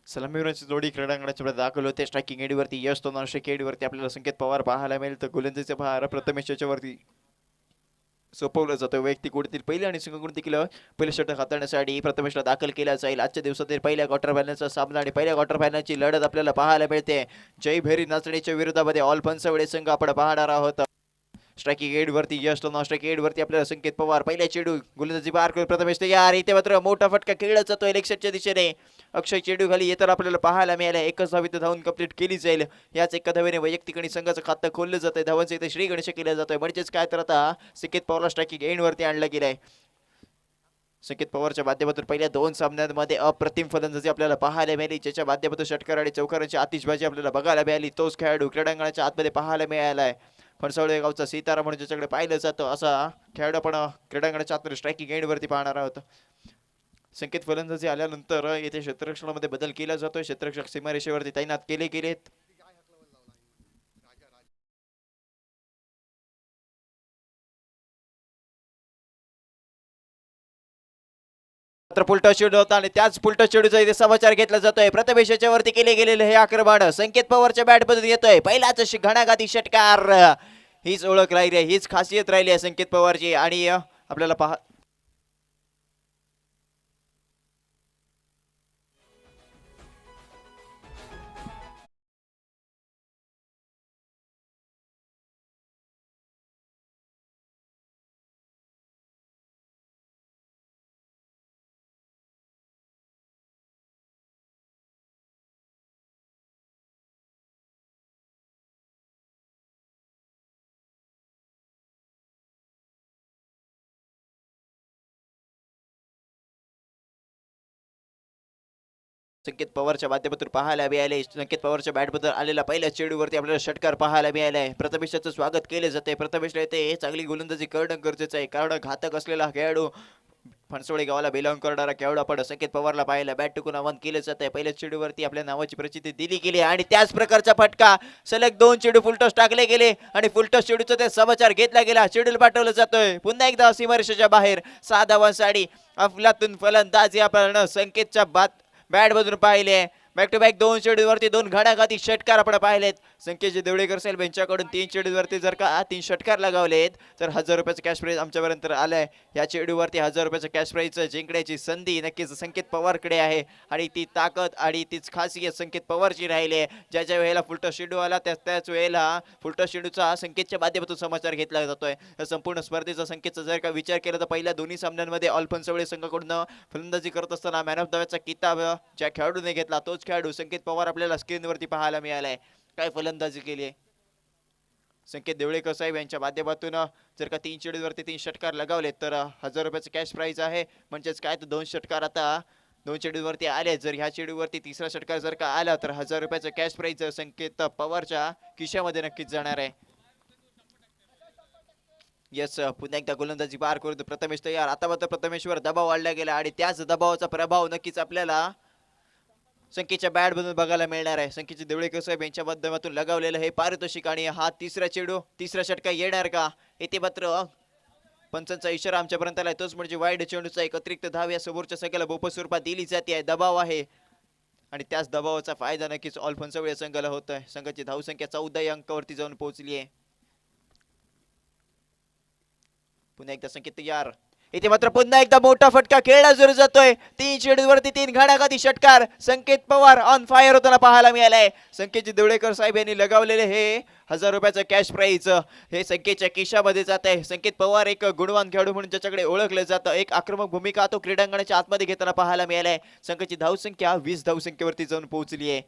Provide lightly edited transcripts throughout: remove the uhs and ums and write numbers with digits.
सलामीवीरांची जोडी क्रीडांगणाच्या मध्ये दाखल होते. स्ट्रायकिंग एडीवरती यश तो 900 एडीवरती आपल्याला संकेत पवार पाहायला मिळेल. तर गोलंदाजीचा भार प्रथमेश याच्यावरती सोपवलं जातं. वैयक्तिक उडतील पहिले आणि संघ देखील पहिले षटक हाताळण्यासाठी प्रथमेशला दाखल केला जाईल. आजच्या दिवसातील पहिल्या क्वार्टर फायनलचा सामना आणि पहिल्या क्वार्टर फायनलची लढत आपल्याला पाहायला मिळते. जय भैरी नाचणीच्या विरोधामध्ये ऑल पंचवडे संघ आपण पाहणार आहोत. स्ट्रायकिंग एड वरती यश तो स्ट्राइक एड वरती आपल्याला संकेत पवार पहिल्या चेडू गोलंदाजी पार करून प्रथमेश तयार. इथे मात्र मोठा फटका खेळला जातोय इलेक्शनच्या दिशेने. अक्षय चेडू खाली येताना आपल्याला पाहायला मिळालं. एकच धावीत धावून कंप्लीट केली जाईल. याच एका धावेने वैयक्तिक आणि संघाचं खातं खोललं जातंय. धावांचं इथे श्री गणेश केलं जातोय. म्हणजेच काय तर आता संकेत पवारला स्ट्रायकिंग एंड वरती आणलं गेलंय. संकेत पवारच्या माध्यमातून पहिल्या 2 सामन्यांमध्ये अप्रतिम फलंदाजी आपल्याला पाहायला मिळाली. ज्याच्या माध्यमातून षटकार आणि चौकारांची आतिषबाजी आपल्याला बघायला मिळाली. तोच खेळाडू क्रीडांगणाच्या आतमध्ये पाहायला मिळालाय. फणसवडे गावचा सीताराम म्हणून ज्याच्याकडे पाहिलं जातं असा खेळाडू आपण क्रीडांगणाच्या आतमध्ये स्ट्रायकिंग एंड वरती पाहणार आहोत. संकेत फलंदाजी आल्यानंतर येथे क्षेत्ररक्षणामध्ये बदल केला जातोय. क्षेत्ररक्षक सीमारेषेवरती तैनात केले गेलेत. पुलटा चेडू होता आणि त्याच पुलटा चेडूचा इथे समाचार घेतला जातोय. प्रथमेश याच्यावरती केले गेलेले हे आक्रमण संकेत पवारच्या बॅट मधून येतोय. पहिलाच घणाघाती षटकार. हीच ओळख राहिली आहे, हीच खासियत राहिली आहे संकेत पवारची. आणि आपल्याला संकेत पवारच्या माध्यमातून पाहायला मिळाले. संकेत पवारच्या बॅटबद्दल आलेला पहिल्या चेडूवरती आपल्याला षटकार पाहायला मिळालाय. प्रथमेशाचं स्वागत केले जाते. प्रथमेशला येते चांगली गोलंदाजी करणं गरजेचं आहे, कारण घातक असलेला खेळाडू फणसोडे गावाला बिलॉंग करणारा खेळाडू आपण संकेत पवारला पाहायला बॅट टिकून आव्हान केलं जात आहे. पहिल्या चेडूवरती आपल्या नावाची प्रचिती दिली गेली आणि त्याच प्रकारचा फटका सलग 2 चेडू फुलटॉस टाकले गेले आणि फुलटॉस चेडूचा ते समाचार घेतला गेला. चेडूला पाठवलं जातोय पुन्हा एकदा सीमारेषेच्या बाहेर. 6 धावांसाठी अफलातून फलंदाजी आपण संकेतच्या बॅट मधून पाहिले. बॅक टू बॅक 2 चेडूवरती 2 घणाघाती षटकार आपण पाहिलेत. संकेतजी देवळेकर साहेब यांच्याकडून 3 चेडूवरती जर का 3 षटकार लगावलेत तर 1000 रुपयाचं कॅश प्राइज आमच्यापर्यंत आलंय. या चेडूवरती 1000 रुपयाचं कॅश प्राइज जिंकण्याची संधी नक्कीच संकेत पवारकडे आहे आणि ती ताकद आणि तीच खासियत संकेत पवारची राहिली आहे. ज्या वेळेला फुलटॉस चेंडू आला त्याच वेळेला फुलटॉस चेंडूचा संकेतच्या माध्यमातून समाचार घेतला जातोय. या संपूर्ण स्पर्धेचा संकेतचा जर का विचार केला तर पहिल्या दोन्ही सामन्यांमध्ये ऑल पंचवडे संघाकडून फलंदाजी करत असताना मॅन ऑफ द मॅचचा किताब ज्या खेळाडूने घेतला तोच खेळाडू संकेत पवार आपल्याला स्क्रीनवरती पाहायला मिळालाय. काय फलंदाजी केली आहे संकेत देवळेकर साहेब यांच्या माध्यमातून. जर का 3 चेडूवरती 3 षटकार लगावले तर 1000 रुपयाचं कॅश प्राइज आहे. म्हणजेच काय तर 2 षटकार आता 2 चेडूवरती आले. जर ह्या चेडूवरती तिसरा षटकार जर का आला तर 1000 रुपयाचं कॅश प्राइज संकेत पवारच्या खिशामध्ये नक्कीच जाणार आहे. यस पुन्हा एकदा गोलंदाजी पार करून प्रथमेश तयार. आता मात्र प्रथमेशवर दबाव वाढला गेला आणि त्याच दबावाचा प्रभाव नक्कीच आपल्याला संकेतच्या बॅट मधून बघायला मिळणार आहे. संकेतचे देवळेकर साहेब यांच्या माध्यमातून लगावलेलं हे पारितोषिक आणि हा तिसरा चेडू तिसरा षटकार येणार का. येथे मात्र पंचांचा इशारा आमच्यापर्यंत आलाय, तोच म्हणजे वाईड चेंडूचा एक अतिरिक्त धाव या समोरच्या संघाला बोपस स्वरूपात दिली जाते आहे. दबाव आहे आणि त्याच दबावाचा फायदा नक्कीच ऑल फणसवडे संघाला होत आहे. संघाची धावसंख्या 14 अंकावरती जाऊन पोहोचली आहे. पुन्हा एकदा संकेत तयार. इथे मात्र पुन्हा एकदा मोठा फटका खेळला जरूर जातोय. 3 चेंडूवरती 3 घणाघाती षटकार. संकेत पवार ऑन फायर होताना पाहायला मिळालाय. संकेतजी देवळेकर साहेब यांनी लगावलेले हे 1000 रुपयाचं कॅश प्राइज हे संकेतच्या खिशामध्ये जात आहे. संकेत पवार एक गुणवान खेळाडू म्हणून ज्याच्याकडे ओळखलं जातं, एक आक्रमक भूमिका तो क्रीडांगणाच्या आतमध्ये घेताना पाहायला मिळालाय. संघाची धावसंख्या 20 धावसंख्येवरती जाऊन पोहोचली आहे.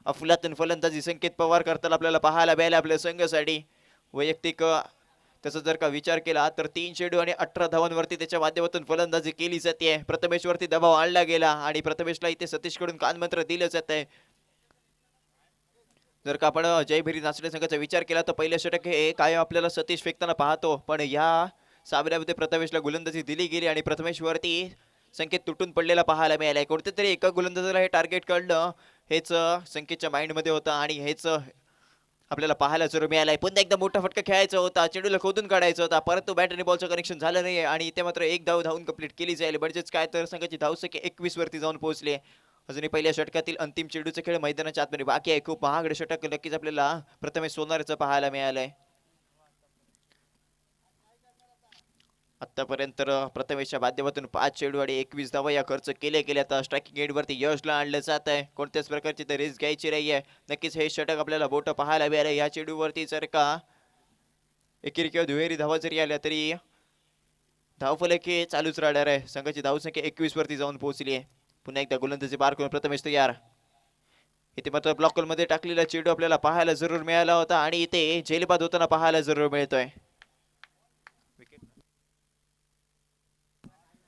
अफलातून फलंदाजी संकेत पवार करताना आपल्याला पाहायला मिळाले आपल्या संघासाठी. वैयक्तिक त्याचा जर का विचार केला तर 3 चेंडू आणि 18 धावांवरती त्याच्या माध्यमातून फलंदाजी केली जाते. प्रथमेशवरती दबाव आणला गेला आणि प्रथमेशला इथे सतीशकडून कानमंत्र दिलं जात आहे. जर का आपण जयभैरी नाचणे संघाचा विचार केला तर पहिल्या षटक हे काय आपल्याला सतीश फेकताना पाहतो, पण या सामन्यामध्ये प्रथमेशला गोलंदाजी दिली गेली आणि प्रथमेशवरती संकेत तुटून पडलेला पाहायला मिळालाय. कोणत्या तरी एका गोलंदाजाला हे टार्गेट कळलं हेच संकेतच्या माइंडमध्ये होतं आणि हेच आपल्याला पाहायला जरूर मिळालाय. पुन्हा एकदा मोठा फटका खेळायचा होता, चेंडूला खोदून काढायचा होता, परंतु बॅट आणि बॉलचं कनेक्शन झालं नाही आणि इथे मात्र एक धाव धावून कंप्लीट केली जाईल. म्हणजेच काय तर संघाची धावसंख्या 21 वरती जाऊन पोहोचली. अजूनही पहिल्या षटकातील अंतिम चेंडूचा खेळ मैदानाच्या आतमध्ये बाकी आहे. खूप महागडे षटक नक्कीच आपल्याला प्रथमेश सोनारचं पाहायला मिळालंय. आतापर्यंत प्रथमेशच्या माध्यमातून 5 चेंडू आणि 21 धावा या खर्च केले गेले. आता स्ट्रायकिंग एंडवरती यशला आणलं जात आहे. कोणत्याच प्रकारची तर रिस्क घ्यायची नाही आहे. नक्कीच हे षटक आपल्याला बोट पाहायला मिळालं. या चेंडूवरती जर का एकेरी किंवा दुहेरी धावा जरी आल्या तरी धावफलक हे चालूच राहणार आहे. संघाची धावसंख्या 21 वरती जाऊन पोहोचली आहे. पुन्हा एकदा गोलंदाजी बार करून प्रथमेश तयार. इथे मात्र ब्लॉक मध्ये टाकलेला चेंडू आपल्याला पाहायला जरूर मिळाला होता आणि इथे झेलबाद होताना पाहायला जरूर मिळतोय.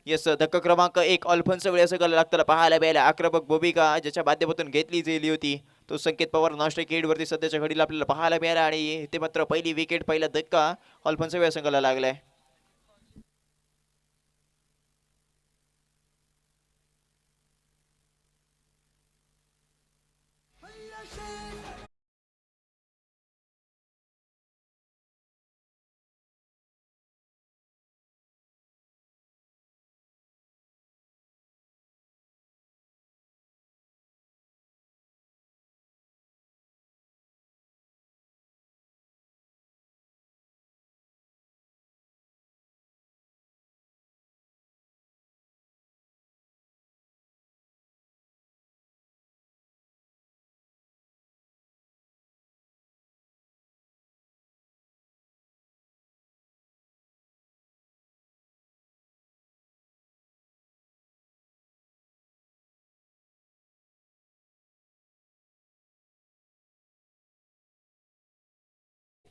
यस धक्का क्रमांक 1 अल्फोन्सो वेळेस संघाला लागताना पाहायला मिळाला. आक्रमक भूमिका ज्याच्या माध्यमातून घेतली गेली होती तो संकेत पवार नॉनस्ट्राइक एंड वरती सध्याच्या घडीला आपल्याला पाहायला मिळाला आणि इथे मात्र पहिली विकेट पहिला धक्का अल्फोन्सो वेळेस संघाला लागलाय.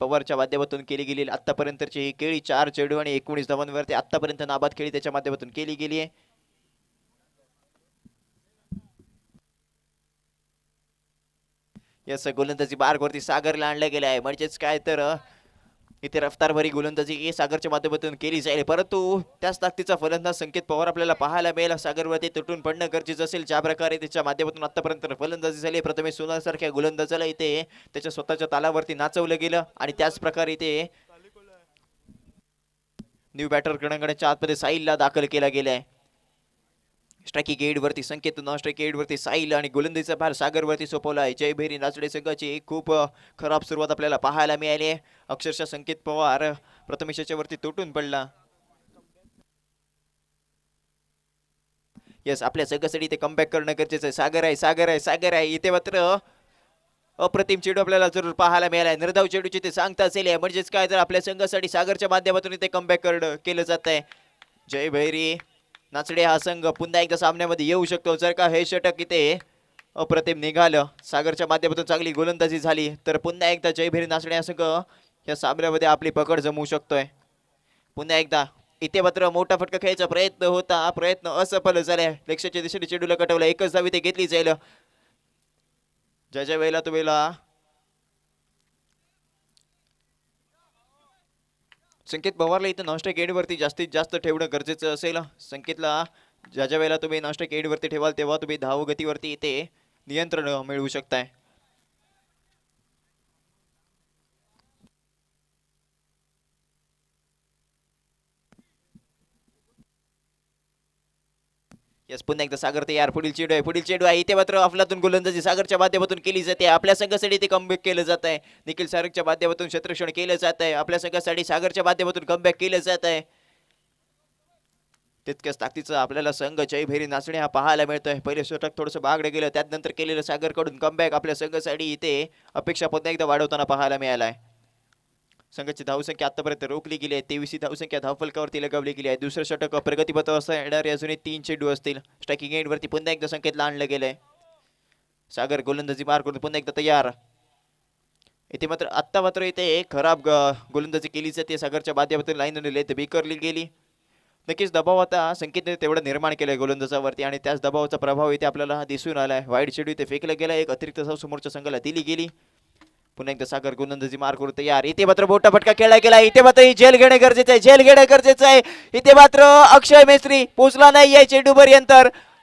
पवारच्या माध्यमातून केली गेली आतापर्यंतची ही केळी 4 चेंडू आणि 19 धावांवरती आतापर्यंत नाबाद खेळी त्याच्या माध्यमातून केली गेली आहे. यस गोलंदाजी बारवरती सागरला आणलं गेलं आहे. म्हणजेच काय तर इथे रफ्तारभरी गोलंदाजी सागरच्या माध्यमातून केली जाईल. परंतु त्याच ताकदीचा फलंदाज संकेत पवार आपल्याला पाहायला मिळेल. सागरवरती तुटून पडणं गरजेचं असेल. ज्या प्रकारे त्याच्या माध्यमातून आतापर्यंत फलंदाजी झाली प्रथमेश सोनार सारख्या गोलंदाजाला इथे त्याच्या स्वतःच्या तालावरती नाचवलं गेलं आणि त्याच प्रकारे इथे न्यू बॅटर क्रणांगणाच्या आतमध्ये साहिलला दाखल केला गेलाय. स्ट्रायकिंग एड वरती संकेत नॉन स्ट्राइक एड वरती साहिल आणि गोलंदाजीचा भार सागर वरती सोपवला आहे. जयभैरी नाचडे संघाची खूप खराब सुरुवात आपल्याला पाहायला मिळाली आहे. अक्षरशः संकेत पवार प्रथमेशाच्या वरती तुटून पडला. यस आपल्या संघासाठी ते कमबॅक करणं गरजेचं आहे. सागर आहे सागर आहे सागर आहे. इथे मात्र अप्रतिम चेंडू आपल्याला जरूर पाहायला मिळाला. निर्धाव चेंडूची ते सांगता असेल म्हणजेच काय तर आपल्या संघासाठी सागरच्या माध्यमातून इथे कमबॅक केलं जात आहे. जयभैरी नाचडे हा संघ पुन्हा एकदा सामन्यामध्ये येऊ शकतो जर का हे षटक इथे अप्रतिम निघालं. सागरच्या माध्यमातून चांगली गोलंदाजी झाली तर पुन्हा एकदा जयभैरी नाचडे हा संघ या सामन्यामध्ये आपली पकड जमवू शकतोय. पुन्हा एकदा इथे मात्र मोठा फटका खेळायचा प्रयत्न होता. प्रयत्न असफल झालाय. लक्ष्याच्या दिशेने चेंडूला कटवला. एकच धाव इथे घेतली जाईल. ज्या वेळेला तुम्हाला संकेत पवारला इथं नॉनस्ट्राइक एड वरती जास्तीत जास्त ठेवणं गरजेचं असेल. संकेतला ज्या वेळेला तुम्ही नॉनस्ट्राइक एड वरती ठेवाल तेव्हा तुम्ही धावगतीवरती इथे नियंत्रण मिळवू शकताय. यस पुन्हा एकदा सागर तयार. पुढील चेंडू आहे इथे मात्र अफलातून गोलंदाजी सागरच्या माध्यमातून केली जाते. आपल्या संघासाठी ते कमबॅक केलं जात आहे. निखिल सारकच्या माध्यमातून क्षेत्ररक्षण केलं जात आहे. आपल्या संघासाठी सागरच्या माध्यमातून कमबॅक केलं जात आहे. तितक्याच ताकदीचं आपल्याला संघ जयभैरी नाचणे हा पाहायला मिळतोय. पहिले षटक थोडंसं बागडे गेलं त्यानंतर केलेलं सागरकडून कमबॅक आपल्या संघासाठी इथे अपेक्षा पुन्हा एकदा वाढवताना पाहायला मिळालाय. संघाची धावसंख्या आतापर्यंत रोखली गेली आहे. 23 धावसंख्या धावफलकावरती लगावली गेली आहे. दुसरं षटक प्रगतीपथ असं येणारे अजूनही 3 चेंडू असतील. स्ट्रायकिंग एंड वरती पुन्हा एकदा संकेतला आणलं गेलंय. सागर गोलंदाजी मार करून पुन्हा एकदा तयार. इथे मात्र इथे खराब गोलंदाजी केली जाते. सागरच्या माध्यमातून लाईन बिकरली गेली. नक्कीच दबाव आता संकेतने तेवढं निर्माण केलंय गोलंदाजावरती आणि त्याच दबावाचा प्रभाव इथे आपल्याला दिसून आलाय. वाईड चेंडू इथे फेकला गेला. एक अतिरिक्त धाव समोरच्या संघाला दिली गेली. पुन्हा एकदा सागर गोलंदाजी मार करू तयार. इथे मात्र मोठा फटका खेळला गेला. इथे मात्र ही झेल घेणे गरजेचं आहे. झेल घेणे गरजेचं आहे. इथे मात्र अक्षय मेस्त्री पोचला नाही आहे चेंडू पर्यंत.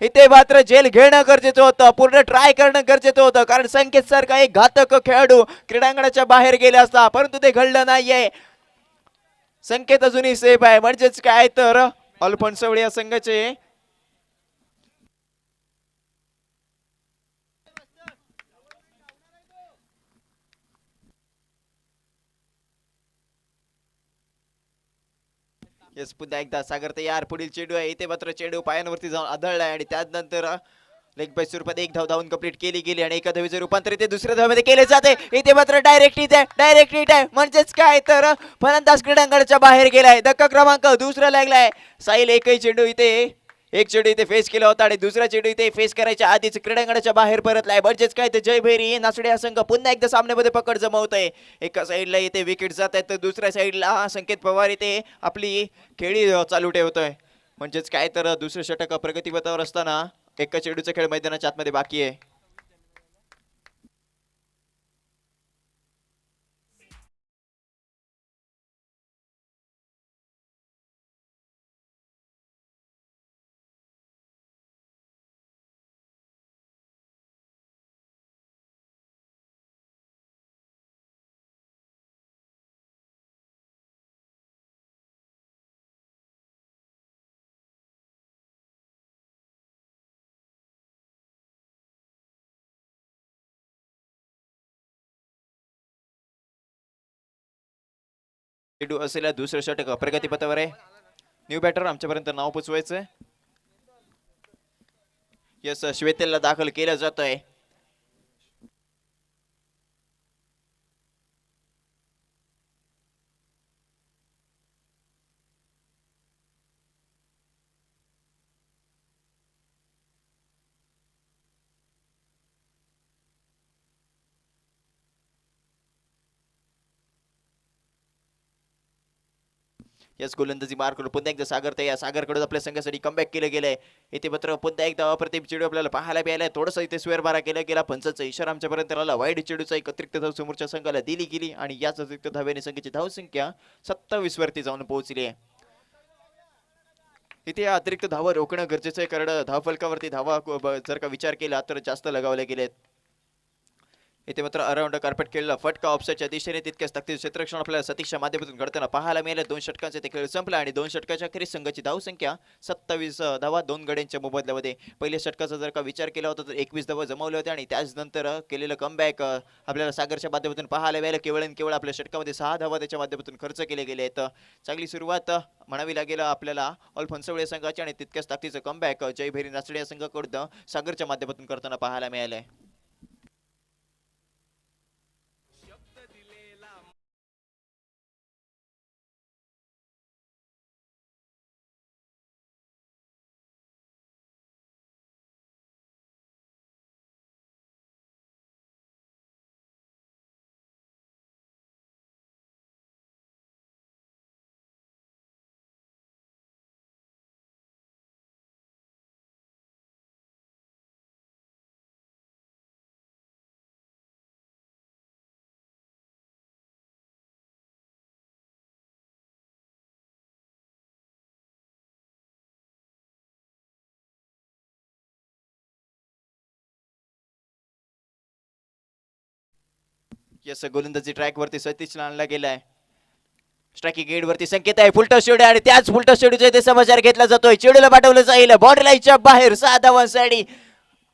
इथे मात्र झेल घेणं गरजेचं होतं. पूर्ण ट्राय करणं गरजेचं होतं कारण संकेत सारखा एक घातक खेळाडू क्रीडांगणाच्या बाहेर गेला असता परंतु ते घडलं नाहीये. संकेत अजूनही सेफ आहे. म्हणजेच काय तर अल्फोन्सो या संघाचे येस पुन्हा एकदा सागर तयार. पुढील चेंडू आहे इथे मात्र चेंडू पायांवरती जाऊन आदळलाय आणि त्यानंतर लेग बाय स्वरूपात एक धाव धावून कंप्लीट केली गेली आणि एका धावेचे रूपांतर इथे दुसऱ्या धावेमध्ये केले जाते. इथे मात्र डायरेक्ट हिट आहे म्हणजेच काय तर फलंदाज क्रीडांगणाच्या बाहेर गेलाय. धक्का क्रमांक दुसरा लागलाय. साहिल एकही चेंडू इथे एक चेंडू इथे फेस केला होता आणि दुसरा चेंडू इथे फेस करायच्या आधीच क्रीडांगणाच्या बाहेर परतलाय. म्हणजेच काय तर जय भैरी नाचडे हा संघ पुन्हा एकदा सामन्यामध्ये पकड जमवतोय. एका साईडला इथे विकेट जात आहेत तर दुसऱ्या साईडला संकेत पवार इथे आपली खेळी चालू ठेवतोय. म्हणजेच काय तर दुसरं षटक प्रगतीपथावर असताना एका चेंडूचा खेळ मैदानाच्या आतमध्ये बाकी आहे. चेंडू असलेला दुसरं षटक प्रगतीपथावर आहे. न्यू बॅटर आमच्यापर्यंत नाव पोचवायचं. यस श्वेतेलला दाखल केलं जात आहे. यस गोलंदाजी मार करून पुन्हा एकदा सागर तयार. सागरकडून आपल्या संघासाठी कमबॅक केलं गेलंय. इथे मात्र पुन्हा एकदा अप्रतिम चेंडू आपल्याला पाहायला मिळालाय. थोडंसं इथे स्वेअर बारा केला गेला. पंचाचा इशारा आमच्यापर्यंत आला. वाईड चेंडूचा एक अतिरिक्त धाव समोरच्या संघाला दिली गेली आणि याच अतिरिक्त धावेने संघाची धावसंख्या 27 वरती जाऊन पोहोचली आहे. इथे अतिरिक्त धावा रोखणं गरजेचं आहे कारण धावफलकावरती धावा जर का विचार केला तर जास्त लगावले गेलेत. इथे मात्र अराउंड कार्पेट खेळला फटका ऑफसाईडच्या दिशेने तितक्याच ताकदीचं क्षेत्ररक्षण आपल्याला सतीशच्या माध्यमातून घडताना पाहायला मिळालं. 2 षटकांचे ते खेळ संपला आणि 2 षटकाच्या अखेरीस संघाची धावसंख्या 27 धावा 2 गड्यांच्या मोबदल्यामध्ये. पहिल्या षटकाचा जर का विचार केला होता तर 21 धावा जमवल्या होत्या आणि त्याचनंतर केलेलं कमबॅक आपल्याला सागरच्या माध्यमातून पाहायला मिळालं. केवळ आणि केवळ आपल्या षटकामध्ये 6 धावा त्याच्या माध्यमातून खर्च केले गेले आहेत. चांगली सुरुवात म्हणावी लागेल आपल्याला ऑलफोन्सवळे संघाची आणि तितक्याच ताकदीचं कमबॅक जय भैरी नाचडे या संघाकडून सागरच्या माध्यमातून करताना पाहायला मिळालंय. यस गोलंदाजी ट्रॅक वरती सतीशला आणला गेलाय. स्ट्रायकिंग गेट वरती संकेत आहे. फुलटॉस चेंडू आणि त्याच फुलटॉस चेंडूचा इथे समाचार घेतला जातोय. चेंडूला पाठवलं जाईल बॉर्डर लाईनच्या बाहेर 6 धावांसाठी.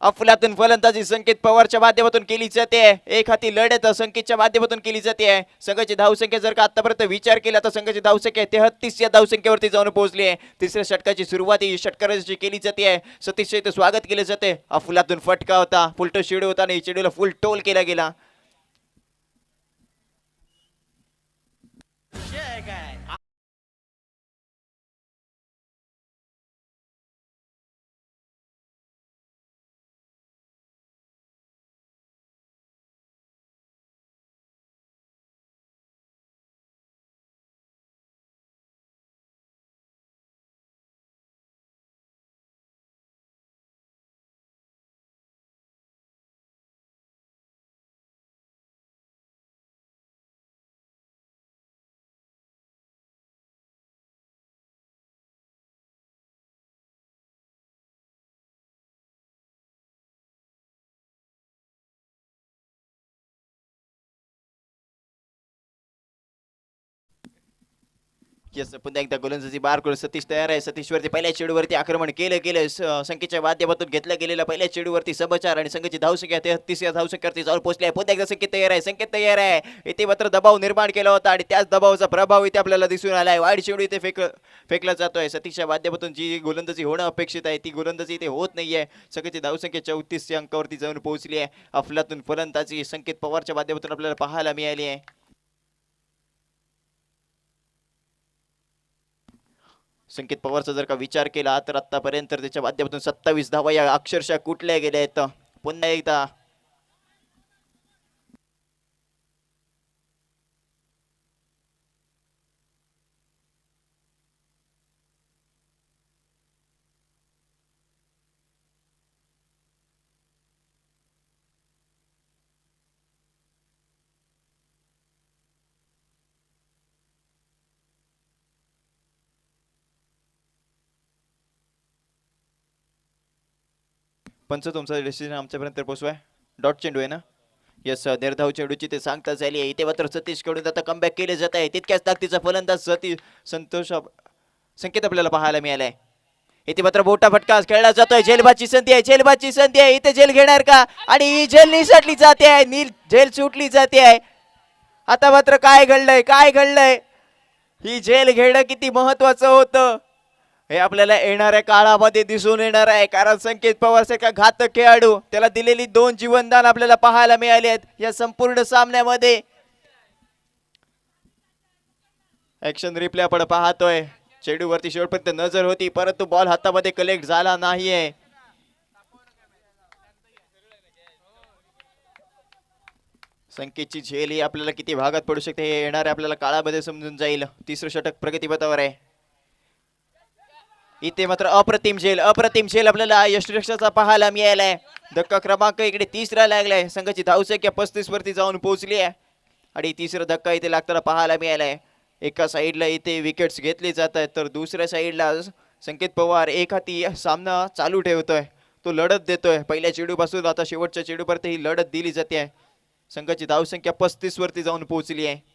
अफलातून फलंदाजी संकेत पवारच्या माध्यमातून केली जाते. एक हाती लढत संकेतच्या माध्यमातून केली जाते. संघाची धावसंख्या जर का आतापर्यंत विचार केला तर संघाची धावसंख्या 33 या धावसंख्येवरती जाऊन पोहोचली आहे. तिसऱ्या षटकाची सुरुवात ही षटकाराची केली जाते. सतीशचे इथे स्वागत केले जाते. अफलातून फटका होता. फुलटॉस चेंडू होता आणि चेंडूला फुल टोल केला गेला. येस पुन्हा एकदा गोलंदाजी बार करून सतीश तयार आहे. सतीशवरती पहिल्या चेडूवरती आक्रमण केलं संख्येच्या माध्यमातून घेतल्या गेलेल्या पहिल्या चेडूवरती समचार आणि संघाची धावसंख्या 33 या धावसंख्येवरती जाऊन पोहोचली आहे. पुन्हा एकदा संकेत तयार आहे. संकेत तयार आहे. इथे मात्र दबाव निर्माण केला होता आणि त्याच दबावाचा प्रभाव इथे आपल्याला दिसून आला आहे. वाईड चेडू इथे फेकला जातोय. सतीशच्या माध्यमातून जी गोलंदाजी होणं अपेक्षित आहे ती गोलंदाजी इथे होत नाहीये. संघाची धावसंख्या 34 या अंकावरती जाऊन पोहोचली आहे. अफलातून फलंदाजी संकेत पवारच्या माध्यमातून आपल्याला पाहायला मिळाली आहे. संकेत पवारचा जर का विचार केला तर आतापर्यंत त्याच्या माध्यमातून 27 धावा या अक्षरशः कुठल्या गेल्या आहेत. पुन्हा एकदा पंच तुमचा डिसिजन आमच्यापर्यंत पोहोचवाय. डॉट चेंडू आहे ना. येस निर्धाव चेंडूची ते सांगता झाली आहे. इथे मात्र सतीश कडून आता कमबॅक केले जात आहे. तितक्याच ताकदीचा फलंदाज संतोष संकेत आपल्याला पाहायला मिळालाय. इथे मात्र मोठा फटका खेळला जातोय. झेलबाची संधी आहे. झेलबाची संधी आहे. इथे झेल घेणार का आणि ही झेल निसटली जाते आहे. झेल सुटली जाते आहे. आता मात्र काय घडलंय ही झेल घेणं किती महत्वाचं होतं हे आपल्याला येणाऱ्या काळामध्ये दिसून येणार आहे. कारण संकेत पवार सारखा घातक खेळाडू त्याला दिलेली 2 जीवनदान आपल्याला पाहायला मिळाले आहेत या संपूर्ण सामन्यामध्ये. ऍक्शन रिप्ले आपण पाहतोय. चेंडूवरती शेवटपर्यंत नजर होती परंतु बॉल हातामध्ये कलेक्ट झाला नाहीये. संकेतची झेल ही आपल्याला किती भागात पडू शकते हे येणाऱ्या आपल्याला काळामध्ये समजून जाईल. तिसरं षटक प्रगतीपथावर आहे. इथे मात्र अप्रतिम झेल आपल्याला यष्टीरक्षाचा पाहायला मिळालाय. धक्का क्रमांक इकडे तिसरा लागलाय. संघाची धावसंख्या 35 वरती जाऊन पोहोचली आहे आणि तिसरा धक्का इथे लागताना पाहायला मिळालाय. एका साईडला इथे विकेट्स घेतले जात आहेत तर दुसऱ्या साईडला संकेत पवार एक हाती सामना चालू ठेवतोय. तो लढत देतोय. पहिल्या चेडूपासून आता शेवटच्या चेडूपर्यंत ही लढत दिली जाते आहे. संघाची धावसंख्या 35 वरती जाऊन पोहोचली आहे.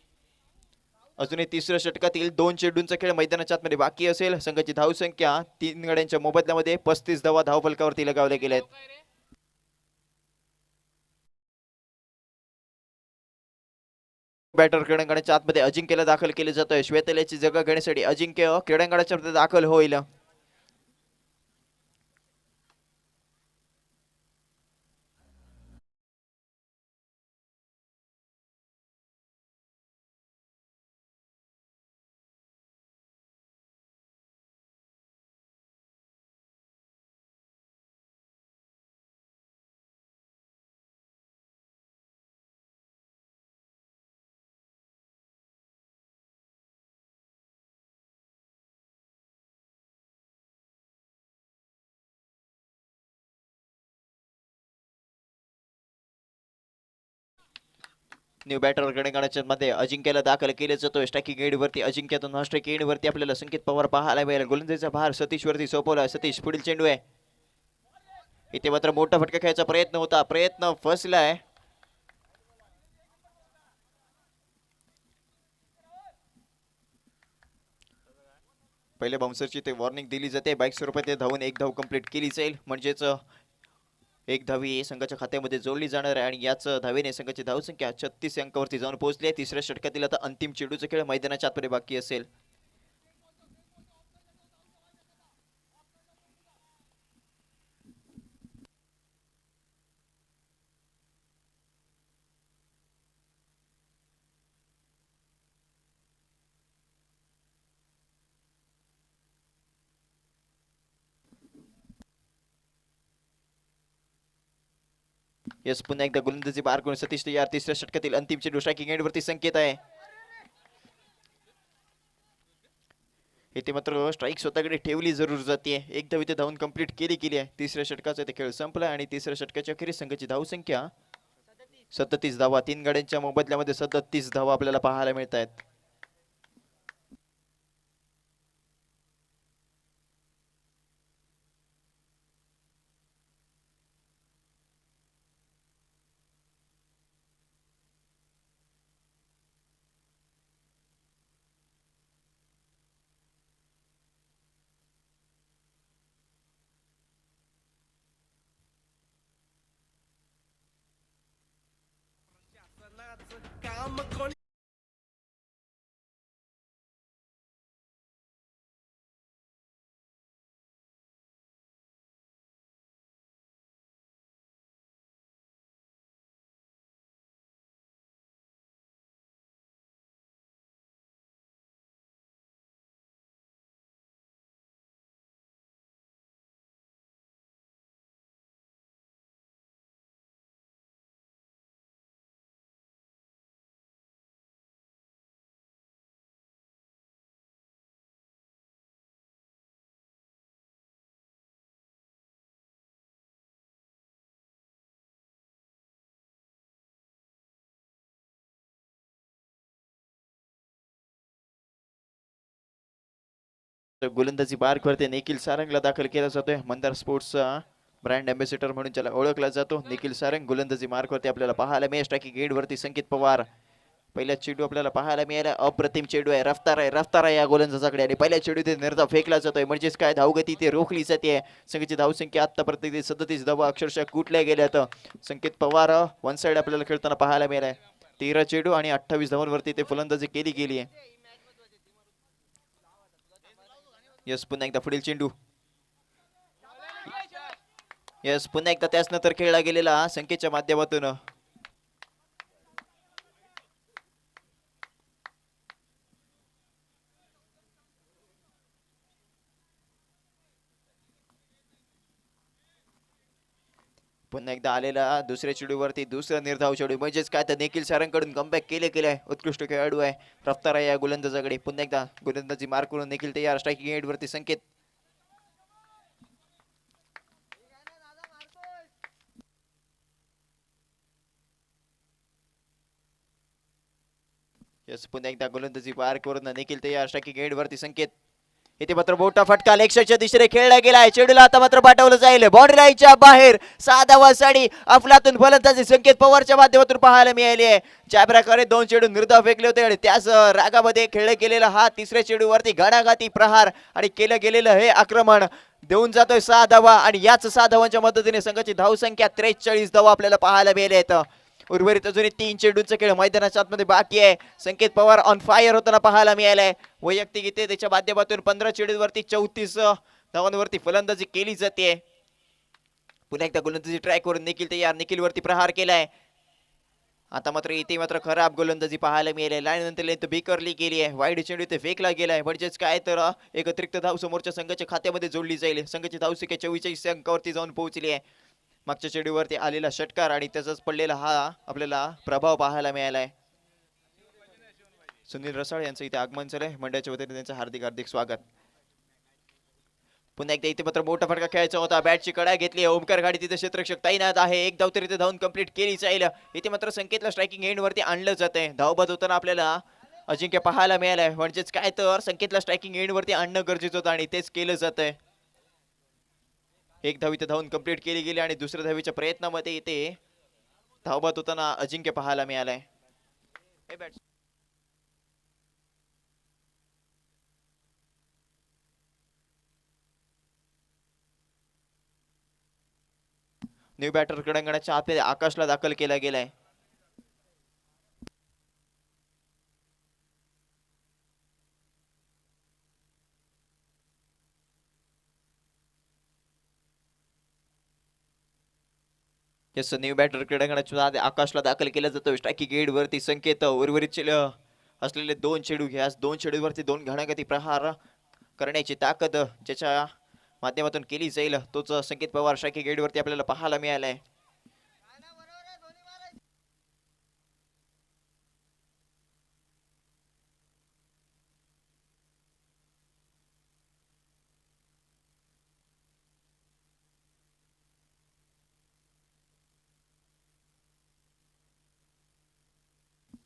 अजूनही तिसऱ्या षटकातील 2 चेंडूंचा खेळ मैदानाच्या आतमध्ये बाकी असेल. संघाची धावसंख्या 3 गड्यांच्या मोबदल्यामध्ये 35 धावा धावफलकावरती लगावल्या गेल्या आहेत. बॅटर क्रीडांगणाच्या आतमध्ये अजिंक्यला दाखल केले जातोय. श्वेतलेची जागा घेण्यासाठी अजिंक्य क्रीडांगणाच्या मध्ये दाखल होईल. न्यू बॅटर क्रीडांगणाच्या मध्ये अजिंक्यला दाखल केले जातोय. स्ट्रायकिंग एंड वरती अजिंक्यातून नॉन स्ट्रायकिंग एंड वरती आपल्याला संकेत पवार पाहायला मिळेल. गोलंदाजीचा भार सतीश वरती सोपवला. सतीश पुढील चेंडू आहे. इथे मात्र मोठा फटका खेळायचा प्रयत्न होता. प्रयत्न फसलाय. पहिले बाउन्सरची ते वॉर्निंग दिली जाते. बाईक स्वरूपात धावून 1 धाव कंप्लीट केली जाईल म्हणजेच 1 धावी संघाच्या खात्यामध्ये जोडली जाणार आहे आणि याच धावेने संघाची धावसंख्या 36 अंकावरती जाऊन पोहोचली आहे. तिसऱ्या षटकातील आता अंतिम चेंडूचा खेळ मैदानाच्या आतमध्ये बाकी असेल. यस पुन्हा एकदा गोलंदाजी पार करून सतीश तयार. तिसऱ्या षटकातील अंतिम चेंडू स्ट्रायकिंग एंड वरती संकेत आहे. इथे मात्र स्ट्राईक स्वतःकडे ठेवली जरूर जाते. 1 धाव इथे धावून कंप्लीट केली आहे. तिसऱ्या षटकाचा ते खेळ संपला आणि तिसऱ्या षटकाच्या अखेरीस संघाची धावसंख्या 37 धावा. 3 गाड्यांच्या मोबदल्यामध्ये 37 धावा आपल्याला पाहायला मिळत आहेत. गोलंदाजी मार्क वरती निखिल सारंगला दाखल केला जातोय. मंदार स्पोर्ट्सचा ब्रँड अँबॅसेडर म्हणून त्याला ओळखला जातो. निखिल सारंग गोलंदाजी मार्क वरती आपल्याला पाहायला मिळेल. स्ट्रायकिंग गेट वरती संकेत पवार. पहिला चेंडू आपल्याला पाहायला मिळाला. अप्रतिम चेंडू आहे. रफ्तार आहे या गोलंदाजाकडे आणि पहिल्या चेंडू निर्धाव फेकला जातोय. म्हणजेच काय धावगती ते रोखली जाते. संघाची धावसंख्या आतापर्यंत 37 धावा अक्षरशः कुठल्या गेल्यात. संकेत पवार वन साइड आपल्याला खेळताना पाहायला मिळालाय. 13 चेंडू आणि 28 धावांवरती ते फलंदाजी केली गेली आहे. यस पुन्हा एकदा पुढील चेंडू. यस पुन्हा एकदा त्याच नंतर खेळला गेलेला संकेतच्या माध्यमातून. पुन्हा एकदा आलेला दुसऱ्या चेंडूवरती दुसरा निर्धाव चेंडू. म्हणजेच काय तर निखिल सारंगकडून कमबॅक केले उत्कृष्ट खेळाडू आहे. रफ्तार आहे या गोलंदाजाकडे. पुन्हा एकदा गोलंदाजी मार्क करून निखिल तयार. स्ट्रायकिंग एंड वरती संकेत. यस पुन्हा एकदा गोलंदाजी मार्क करून निखिल तयार. स्ट्रायकिंग एंड वरती संकेत. इथे मात्र मोठा फटका लेगच्या दिशेने खेळला गेलाय. चेंडूला आता मात्र पाठवलं जाईल बाउंड्री लाईनच्या बाहेर. 6 धावांसाठी अफलातून फलंदाजी संकेत पवारच्या माध्यमातून पाहायला मिळाली आहे. ज्या प्रकारे 2 चेंडू निर्धाव फेकले होते आणि त्याच रागामध्ये खेळला गेलेला हा तिसऱ्या चेंडूवरती घणाघाती प्रहार आणि केलं गेलेलं हे आक्रमण देऊन जातोय 6 धावा. आणि याच 6 धावांच्या मदतीने संघाची धावसंख्या 43 धावा आपल्याला पाहायला मिळाल्या आहेत. उर्वरित अजूनही 3 चेंडूंचा खेळ मैदानाच्या आतमध्ये बाकी आहे. संकेत पवार ऑन फायर होताना पाहायला मिळालाय. वैयक्तिक इथे त्याच्या माध्यमातून 15 चेंडूंवरती 34 धावांवरती फलंदाजी केली जाते. पुन्हा एकदा गोलंदाजी ट्रॅक वरून निखिल तयार. निखिल वरती प्रहार केलाय. आता मात्र इथे मात्र खराब गोलंदाजी पाहायला मिळाली. लाईन नंतर लेंथ बेकरली गेली आहे. वाईड चेंडू इथे फेकला गेलाय. म्हणजेच काय तर एक अतिरिक्त धाव समोरच्या संघाच्या खात्यामध्ये जोडली जाईल. संघाची धावसंख्या 44 अंकावरती जाऊन पोहोचली आहे. मागच्या चेंडूवरती आलेला षटकार आणि त्याचाच पडलेला हा आपल्याला प्रभाव पाहायला मिळालाय. सुनील रसाळ यांचं इथे आगमन झालंय. मंडळाच्या वतीने त्यांचं हार्दिक हार्दिक स्वागत. पुन्हा एकदा इथे मात्र मोठा फटका खेळायचा होता. बॅटची कडा घेतली. ओमकार गाडी तिथे क्षेत्ररक्षक तैनात आहे. एक धाव तरी इथे धावून कंप्लीट केली जाईल. इथे मात्र संकेतला स्ट्रायकिंग एंड वरती आणलं जातंय. धावबाद होताना आपल्याला अजिंक्य पाहायला मिळालाय. म्हणजेच काय तर संकेतला स्ट्रायकिंग एंड वरती आणणं गरजेचं होतं आणि तेच केलं जातंय. एक धाव इथे धावून कंप्लीट केली गेली आणि दुसऱ्या धावीच्या प्रयत्नामध्ये इथे धावबाद होताना अजिंक्य पाहायला मिळालाय. न्यू बॅटर कडंगणाच्या आतमध्ये आकाशला दाखल केला गेलाय. यस न्यू बॅटर क्रीडांगणाच्या आकाशला दाखल केला जातो. स्ट्रायकिंग गेट वरती संकेत. उर्वरित असलेले 2 चेंडू घ्या. 2 चेंडूवरती 2 घणाघाती प्रहार करण्याची ताकद ज्याच्या माध्यमातून केली जाईल तोच संकेत पवार स्ट्रायकिंग गेट वरती आपल्याला पाहायला मिळालाय.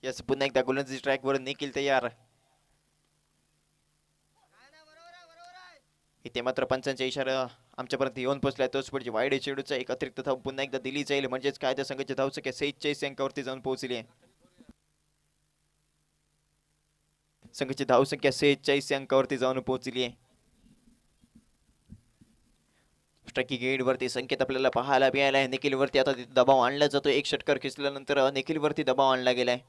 यस पुन्हा एकदा गोलंदाजी ट्रॅक वर निखिल तयार. इथे मात्र पंचांचा इशारा आमच्यापर्यंत येऊन पोहोचलाय. तोच पुढची वाईड चेंडूचा एक अतिरिक्त धाव पुन्हा एकदा दिली जाईल. म्हणजेच काय त्या संघाची धावसंख्या 46 अंकावरती जाऊन पोहोचली आहे. संघाची धावसंख्या 46 अंकावरती जाऊन पोहोचली आहे. स्ट्रायकिंग गेट वरती संकेत आपल्याला पाहायला मिळालाय. निखिल वरती आता दबाव आणला जातो. एक षटकार खेचल्यानंतर निखिल वरती दबाव आणला गेलाय.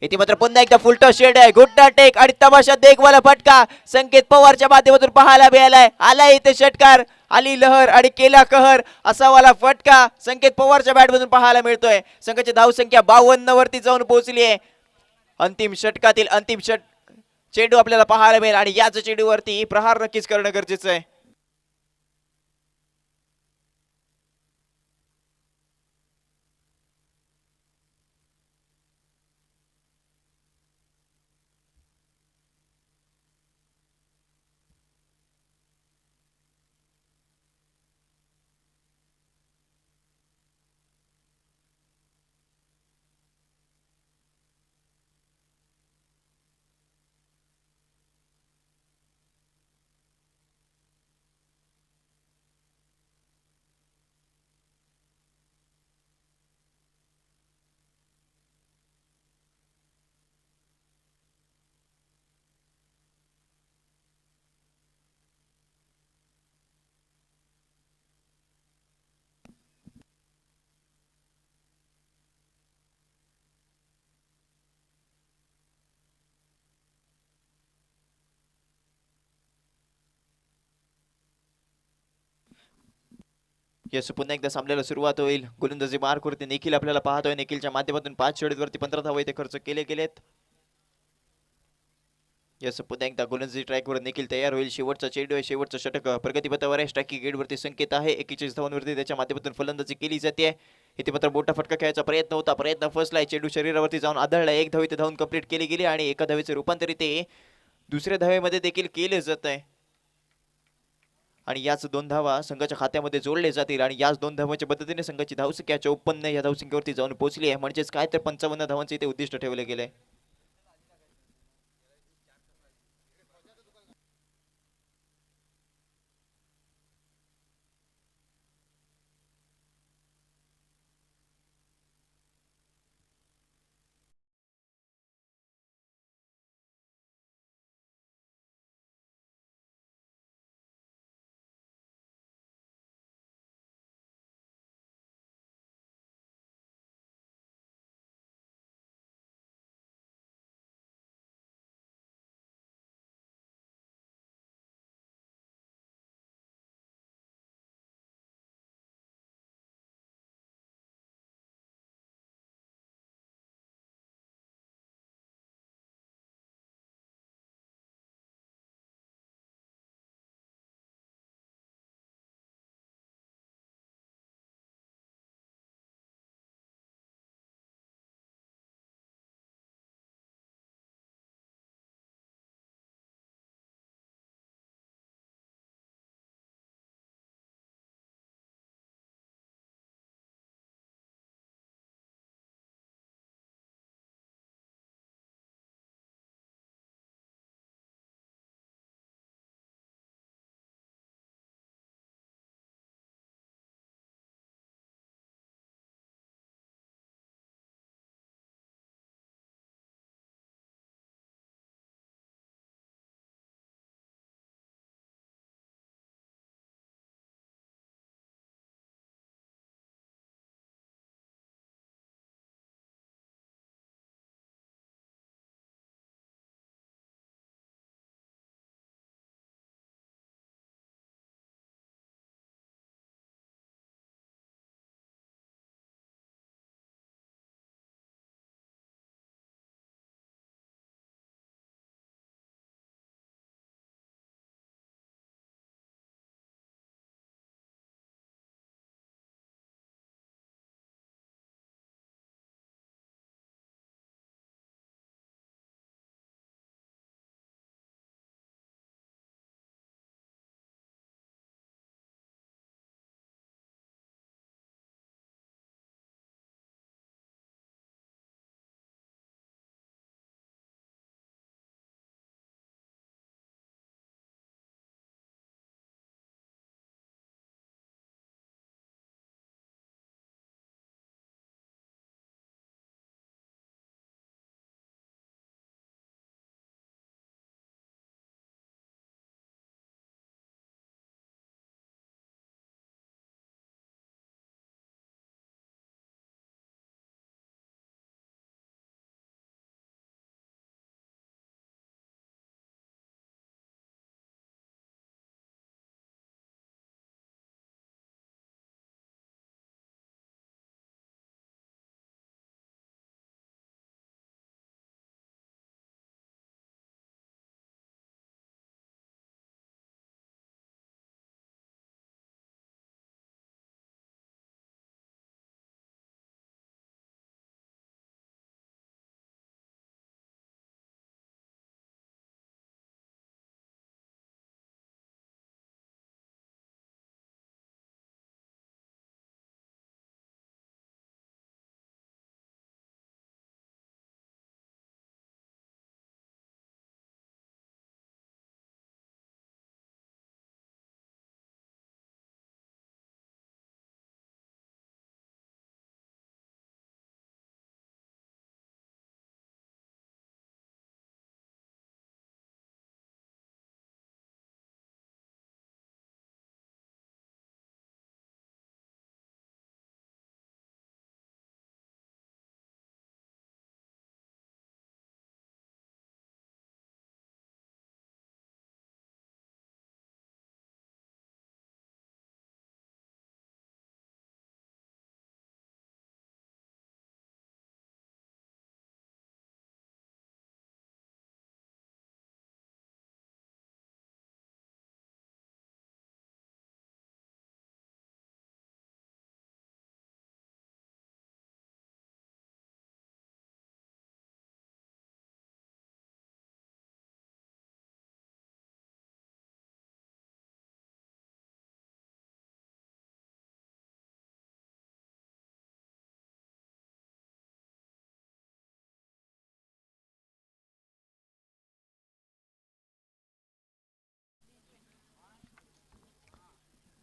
इथे मात्र पुन्हा एकदा फुलटो शेड आहे. गुट्टा टेक आणि तमाशा देखवाला फटका संकेत पवारच्या माध्यमातून पाहायला मिळालाय. आला इथे षटकार. आली लहर आणि केला कहर असा वाला फटका संकेत पवारच्या बॅटमधून पाहायला मिळतोय. संघाची धावसंख्या 52 वरती जाऊन पोहोचली आहे. अंतिम षटकातील अंतिम चेंडू आपल्याला पाहायला मिळेल आणि याच चेंडूवरती प्रहार नक्कीच करणं गरजेचं आहे. यस पुन्हा एकदा सामन्याला सुरुवात होईल. गोलंदाजी मार्कवरती निखिल आपल्याला पाहतोय. निखिलच्या माध्यमातून 5 षटकावरती 15 धावा इथे खर्च गेलेत. यस पुन्हा एकदा गोलंदाजी ट्रॅकवर निखिल तयार होईल. शेवटचा चेंडू आहे, शेवटचं षटक प्रगतीपथावर आहे. स्ट्रायकिंग गेटवरती संकेत आहे. 41 धावांवरती त्याच्या माध्यमातून फलंदाजी केली जाते. इथे मात्र मोठा फटका खेळायचा प्रयत्न होता, प्रयत्न फसलाय. चेंडू शरीरावरती जाऊन आदळला. एक धाव इथे धावून कंप्लीट केली गेली आणि एका धावेचे रूपांतर इथे दुसऱ्या धावेमध्ये देखील केले जात आहे. आणि याच 2 धावा संघाच्या खात्यामध्ये जोडले जातील आणि याच 2 धावांच्या पद्धतीने संघाची धावसंख्या 54 या धावसंख्येवरती जाऊन पोहोचली आहे. म्हणजेच काय तर 55 धावांचे इथे उद्दिष्ट ठेवले गेले.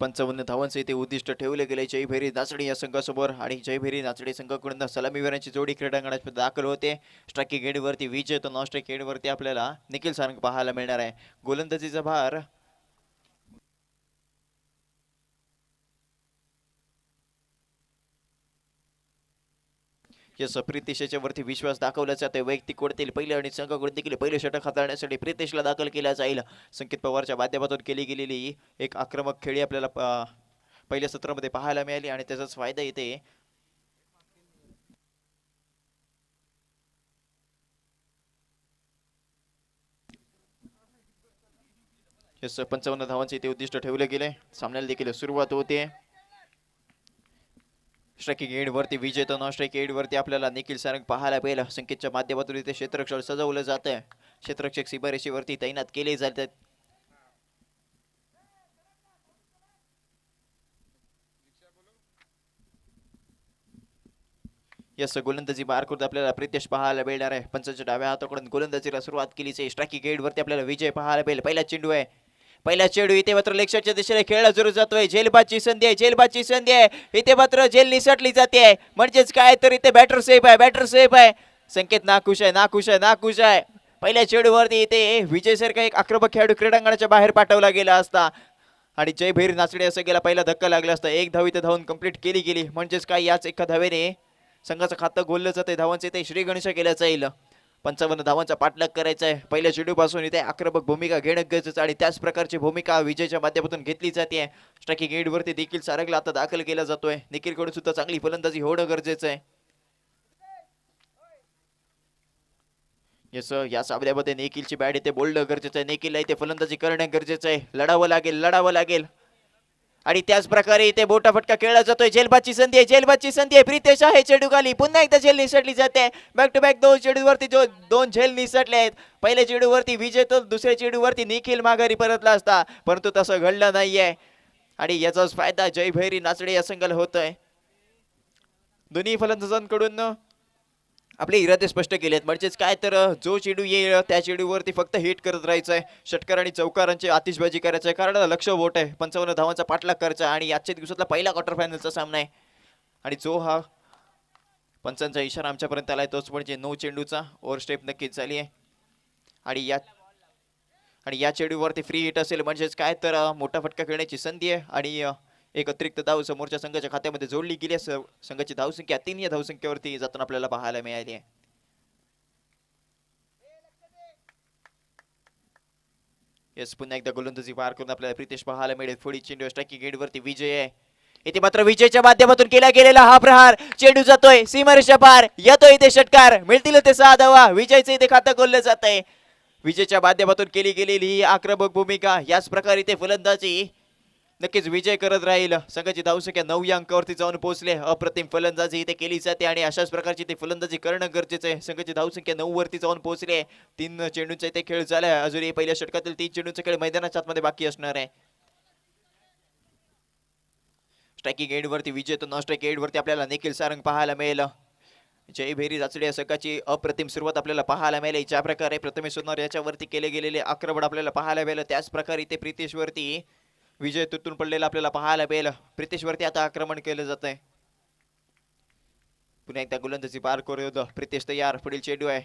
55 धावांचे इथे उद्दिष्ट ठेवले गेले जयभैरी नाचणी या संघासमोर आणि जयभैरी नाचणी संघाकडून सलामीवीरांची जोडी क्रीडांगणात दाखल होते. स्ट्रायकिंग एंडवरती विजय तर नॉन स्ट्राईक एंडवरती आपल्याला निखिल सारंग पाहायला मिळणार आहे. गोलंदाजीचा भार प्रितेशच्या वरती विश्वास दाखवला जातोय. वैयक्तिक कोडतील पहिले आणि संघाकडून देखील पहिले षटक हाताळण्यासाठी प्रितेशला दाखल केला जाईल. संकेत पवारच्या माध्यमातून केली गेलेली एक आक्रमक खेळी आपल्याला पहिल्या सत्रामध्ये पाहायला मिळाली आणि त्याचाच फायदा इथे यस 55 धावांचे इथे उद्दिष्ट ठेवले गेले. सामन्याला देखील सुरुवात होते. स्ट्रायकिंग एंड वरती विजय तर नॉन स्ट्राईक एंड वरती आपल्याला निखिल सारंग पाहायला मिळेल. संकेतच्या माध्यमातून इथे क्षेत्ररक्षण सजवलं जात आहे. क्षेत्ररक्षक सीमारेषेवरती तैनात केले जातात. यस गोलंदाजी बार करत आपल्याला प्रितेश पाहायला मिळणार आहे. पंचांच्या डाव्या हाताकडून गोलंदाजीला सुरुवात केली आहे. स्ट्रायकिंग एंड वरती आपल्याला विजय पाहायला मिळेल. पहिला चेंडू आहे. पहिला चेंडू इथे मात्र लेगशॉटच्या दिशेने खेळला सुरू जातोय. झेलबादची संधी आहे. झेलबादची संधी आहे. इथे मात्र झेल निसटली जाते म्हणजेच काय तर इथे बॅटर सेफ आहे. बॅटर सेफ आहे. संकेत नाखुश आहे. नाखुश आहे. नाखुश आहे. पहिल्या चेंडूवरती इथे विजय सारखा एक आक्रमक खेळाडू क्रीडांगणाच्या बाहेर पाठवला गेला असता आणि जयभैरी नाचणे असं गेला पहिला धक्का लागला असता. एक धाव इथे धावून कंप्लीट केली गेली म्हणजेच काय याच एका धावेने संघाचं खातं गोललं जाते. धावांचे ते श्री गणेश केलं जाईल. 55 धावांचा पाठलाग करायचा आहे. पहिल्या चेंडूपासून इथे आक्रमक भूमिका घेणं गरजेचं आणि त्याच प्रकारची भूमिका विजयच्या माध्यमातून घेतली जाते. स्ट्रायकिंग एंड वरती देखील सारंगला आता दाखल केला जातोय. निखिलकडून सुद्धा चांगली फलंदाजी होणं गरजेचं आहे. यस या सामन्यामध्ये निखिलची बॅट इथे बोलणं गरजेचं आहे. निखिलला इथे फलंदाजी करणं गरजेचं आहे. लढावं लागेल. लढावं लागेल आणि त्याच प्रकारे इथे बोटा फटका खेळला जातोय. झेलबादची संधी आहे. झेलबादची संधी आहे. प्रितेश आहे चेंडू खाली. पुन्हा एकदा झेल निसटली जाते. बॅक टू बॅक दोन चेंडूवरती दोन झेल निसटले आहेत. पहिल्या चेंडूवरती विजय तर दुसऱ्या चेंडूवरती निखिल माघारी परतला असता परंतु तसं घडलं नाहीये आणि याचाच फायदा जयभैरी नाचणे या संघाला होतोय. दोन्ही फलंदाजांकडून आपले इरादे स्पष्ट केलेत म्हणजेच काय तर जो चेंडू येईल त्या चेंडूवरती फक्त हिट करत राहायचं आहे. षटकार आणि चौकारांची आतिषबाजी करायचं आहे कारण लक्ष वोट आहे. 55 धावांचा पाठलाग करायचा आणि आजच्या दिवसातला पहिला क्वार्टर फायनलचा सामना आहे आणि जो हा पंचांचा इशारा आमच्यापर्यंत आलाय तोच म्हणजे 9 चेंडूचा ओव्हरस्टेप नक्कीच झाली आहे आणि या चेंडूवरती फ्री हिट असेल म्हणजेच काय तर मोठा फटका खेळण्याची संधी आहे आणि एक अतिरिक्त धाव समोरच्या संघाच्या खात्यामध्ये जोडली गेली. संघाची धावसंख्या 3 या धावसंख्येवरती जाताना आपल्याला पाहायला मिळाली आहे. यस पुन्हा एकदा गोलंदाजी पार करून आपल्याला प्रितेश पाहायला मिळेल. पुढील चेंडू स्ट्रायकिंग एंड वरती विजय आहे. इथे मात्र विजयच्या माध्यमातून केला गेलेला हा प्रहार चेंडू जातोय सीमारेषा पार. येतोय इथे षटकार. मिळतील ते 6 धावा. विजयचं इथे खातं गोललं जात आहे. विजयच्या माध्यमातून केली गेलेली ही आक्रमक भूमिका याच प्रकारे इथे फलंदाजी नक्कीच विजय करत राहील. संघाची धावसंख्या 9 या अंकावरती जाऊन पोहोचले. अप्रतिम फलंदाजी इथे केली जाते आणि अशाच प्रकारची ते फलंदाजी करणं गरजेचं आहे. संघाची धावसंख्या 9 वरती जाऊन पोहोचले. 3 चेंडूंचा इथे खेळ झालाय. अजूनही पहिल्या षटकातील 3 चेंडूंचा खेळ मैदानाच्या आतमध्ये बाकी असणार आहे. स्ट्रायकिंग एंड वरती विजय तर नॉन स्ट्राईक एंड वरती आपल्याला निखिल सारंग पाहायला मिळेल. जयभैरी नाचणे या संघाची अप्रतिम सुरुवात आपल्याला पाहायला मिळेल. ज्या प्रकारे प्रथमेश सोनार याच्यावरती केले गेलेले आक्रमण आपल्याला पाहायला मिळेल त्याच प्रकारे इथे प्रितेश वरती विजय तुटून पडलेला आपल्याला पाहायला मिळेल. प्रितेश वरती आता आक्रमण केलं जात आहे. पुन्हा एकदा गोलंदाजी पार करू. प्रितेश तयार. पुढील चेंडू आहे.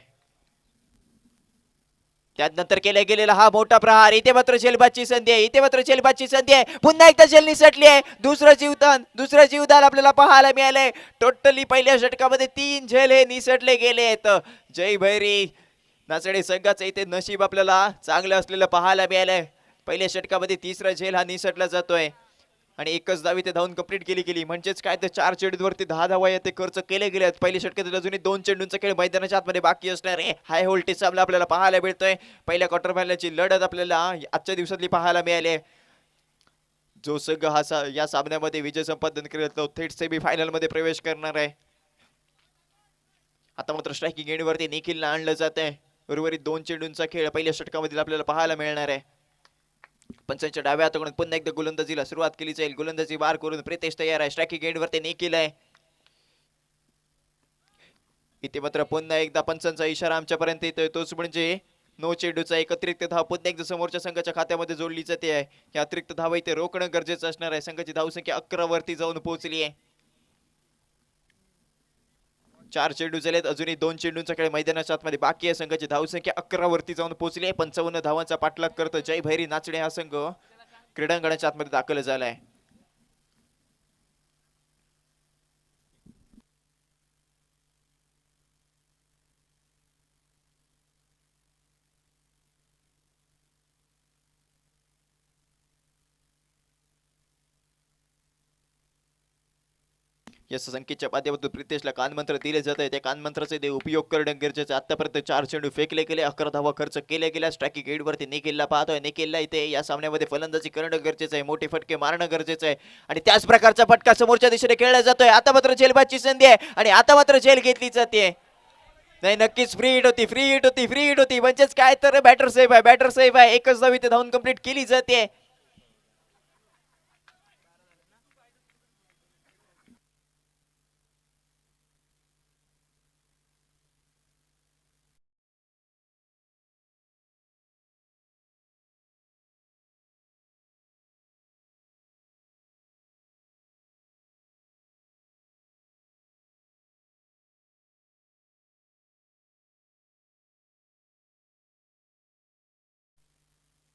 त्यानंतर केला गेलेला हा मोठा प्रहार. इथे मात्र झेलबादची संधी आहे. इथे मात्र झेलबादची संधी आहे. पुन्हा एकदा झेल निसटली आहे. दुसरं जीवदान आपल्याला पाहायला मिळालंय. टोटली पहिल्या षटकामध्ये 3 झेल हे निसटले गेले आहेत. जयभैरी नाचणे संघाचं इथे नशीब आपल्याला चांगलं असलेलं पाहायला मिळालंय. पहिल्या षटकामध्ये 3रा झेल हा निसटला जातोय आणि एकच धाव इथे धावून कंप्लीट केली गेली म्हणजेच काय तर 4 चेंडूवरती 10 धावा येथे खर्च केले गेले आहेत. पहिल्या षटकातील अजूनही 2 चेंडूंचा खेळ मैदानाच्या आतमध्ये बाकी असणार आहे. हाय व्होल्टेज सामना आपल्याला पाहायला मिळतोय. पहिल्या क्वार्टर फायनलची लढत आपल्याला आजच्या दिवसातली पाहायला मिळाली. जो संघ हा या सामन्यामध्ये विजय संपादन करेल तो थेट सेमी फायनल मध्ये प्रवेश करणार आहे. आता मात्र स्ट्रायकिंग एंड वरती निखिलला आणलं जात आहे. उर्वरित 2 चेंडूंचा खेळ पहिल्या षटकामध्ये आपल्याला पाहायला मिळणार आहे. पंचांच्या डाव्या हाताकडून पुन्हा एकदा गोलंदाजीला सुरुवात केली जाईल. गोलंदाजी बार करून प्रितेश तयार आहे. स्ट्रायकिंग एंड वरती निखिल आहे. इथे मात्र पुन्हा एकदा पंचांचा इशारा आमच्यापर्यंत येतोय तोच म्हणजे नो चेंडूचा एक अतिरिक्त धाव पुन्हा एकदा समोरच्या संघाच्या खात्यामध्ये जोडली जाते आहे. या अतिरिक्त धाव इथे रोखणं गरजेचं असणार आहे. संघाची धावसंख्या 11 वरती जाऊन पोहोचली आहे. 4 चेंडू झालेत, अजूनही 2 चेंडूंचा खेळ मैदानाच्या आतमध्ये बाकी आहे. संघाची धावसंख्या 11 वरती जाऊन पोहोचली आहे. 55 धावांचा पाठलाग करत जय भैरी नाचणे हा संघ क्रीडांगणाच्या आतमध्ये दाखल झालाय. या संकेतच्या माध्यमातून प्रितेशला कानमंत्र दिले जात आहे. त्या कानमंत्राचे ते उपयोग करणं गरजेचं. आतापर्यंत 4 चेंडू फेकले गेले, 11 धावा खर्च केल्या गेल्या. स्ट्रायकिंग एडवरती निखिलला पाहतोय. निखिलला इथे या सामन्यामध्ये फलंदाजी करणं गरजेचं आहे, मोठे फटके मारणं गरजेचं आहे आणि त्याच प्रकारचा फटका समोरच्या दिशेने खेळला जातोय. आता मात्र झेलबादची संधी आहे आणि आता मात्र झेल घेतली जाते. नाही, नक्कीच फ्री हिट होती, फ्री हिट होती, फ्री हिट होती. म्हणजेच काय तर बॅटर सेफ आहे, बॅटर सेफ आहे. एकच धाव इथे धावून कंप्लीट केली जाते.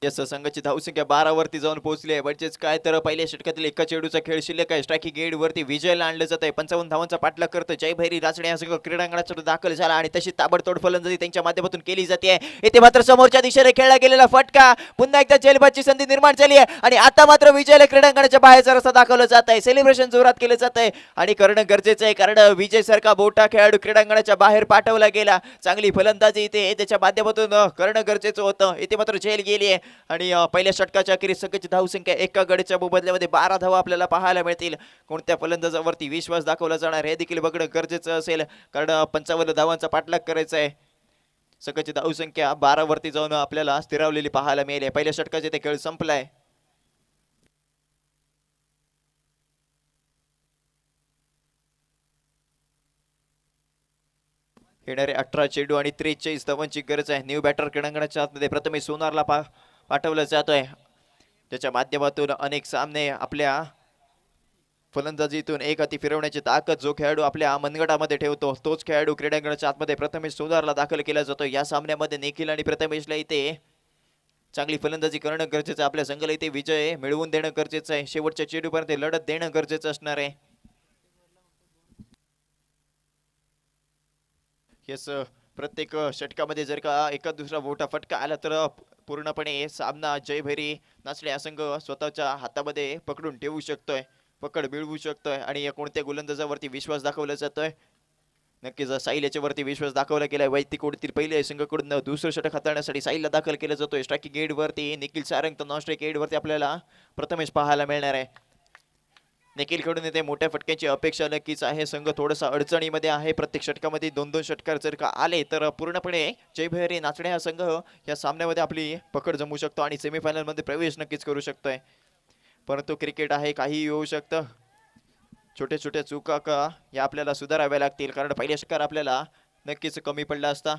यस, संघाची धावसंख्या 12 वरती जाऊन पोहोचली आहे. म्हणजेच काय तर पहिल्या षटकातील एका चेंडूचा खेळ शिल्लक आहे. स्ट्रायकिंग एड वरती विजयला आणलं जात आहे. 55 धावांचा पाठलाग करतं जय भैरी राचणे हा संघ क्रीडांगणात दाखल झाला आणि तशी ताबडतोड फलंदाजी त्यांच्या माध्यमातून केली जाते. इथे मात्र समोरच्या दिशेने खेळला गेलेला फटका, पुन्हा एकदा झेलबादची संधी निर्माण झाली आहे आणि आता मात्र विजयला क्रीडांगणाच्या बाहेरचा रस्ता दाखवला जात आहे. सेलिब्रेशन जोरात केलं जात आहे आणि करणं गरजेचं आहे, कारण विजय सारखा मोठा खेळाडू क्रीडांगणाच्या बाहेर पाठवला गेला. चांगली फलंदाजी इथे त्याच्या माध्यमातून करणं गरजेचं होतं. इथे मात्र झेल गेली आहे आणि पहिल्या षटकाच्या अखेरीस संघाची धावसंख्या एका गडच्या मोबदल्यामध्ये 12 धावा आपल्याला पाहायला मिळतील. कोणत्या फलंदाजावरती विश्वास दाखवला जाणार हे देखील बघणं गरजेचं असेल, कारण 55 धावांचा पाठलाग करायचा आहे. संघाची धावसंख्या 12 वरती जाऊन आपल्याला स्थिरावलेली पाहायला मिळेल. पहिल्या षटकाचे ते खेळ संपलाय. येणारे 18 चेंडू आणि 43 धावांची गरज आहे. न्यू बॅटर क्रीडांगणाच्या आतमध्ये प्रथमेश सोनारला पाठवलं जातोय. त्याच्या माध्यमातून अनेक सामने आपल्या फलंदाजीतून एक हाती फिरवण्याची ताकद जो खेळाडू आपल्या मनगटामध्ये ठेवतो तोच खेळाडू क्रीडांगणाच्या आतमध्ये प्रथमेश सोनारला दाखल केला जातो. या सामन्यामध्ये निखिल आणि प्रथमेशला इथे चांगली फलंदाजी करणं गरजेचं आहे. आपल्या संघाला इथे विजय मिळवून देणं गरजेचं आहे. शेवटच्या चेंडूपर्यंत लढत देणं गरजेचं असणार आहे. यस, प्रत्येक षटकामध्ये जर का एका दुसरा मोठा फटका आला तर पूर्णपणे सामना जय भैरी नाचणे हा संघ स्वतःच्या हातामध्ये पकडून ठेवू शकतोय, पकड मिळवू शकतोय आणि कोणत्या गोलंदाजावरती विश्वास दाखवला जातोय. नक्कीच साहिल याच्यावरती विश्वास दाखवला गेलाय. वैयक्तिक ओढतील पहिले संघाकडून दुसरं षटक हाताळण्यासाठी साहिलला दाखल केलं जातोय. स्ट्रायकिंग एड वरती निखिल सारंग तर नॉन स्ट्राईक एड वरती आपल्याला प्रथमेश पाहायला मिळणार आहे. निखिल कडून येते मोठ्या फटक्याची अपेक्षा नक्कीच आहे. संघ थोडासा अडचणीमध्ये आहे. प्रत्येक षटकामध्ये 2-2 षटकार जर का आले तर पूर्णपणे जय भैरी नाचणे हा संघ या सामन्यामध्ये आपली पकड जमू शकतो आणि सेमीफायनल मध्ये प्रवेश नक्कीच करू शकतोय. परंतु क्रिकेट आहे, काही होऊ शकतं. छोट्या छोट्या चुका का या आपल्याला सुधाराव्या लागतील, कारण पहिल्या षटकार आपल्याला नक्कीच कमी पडला असता.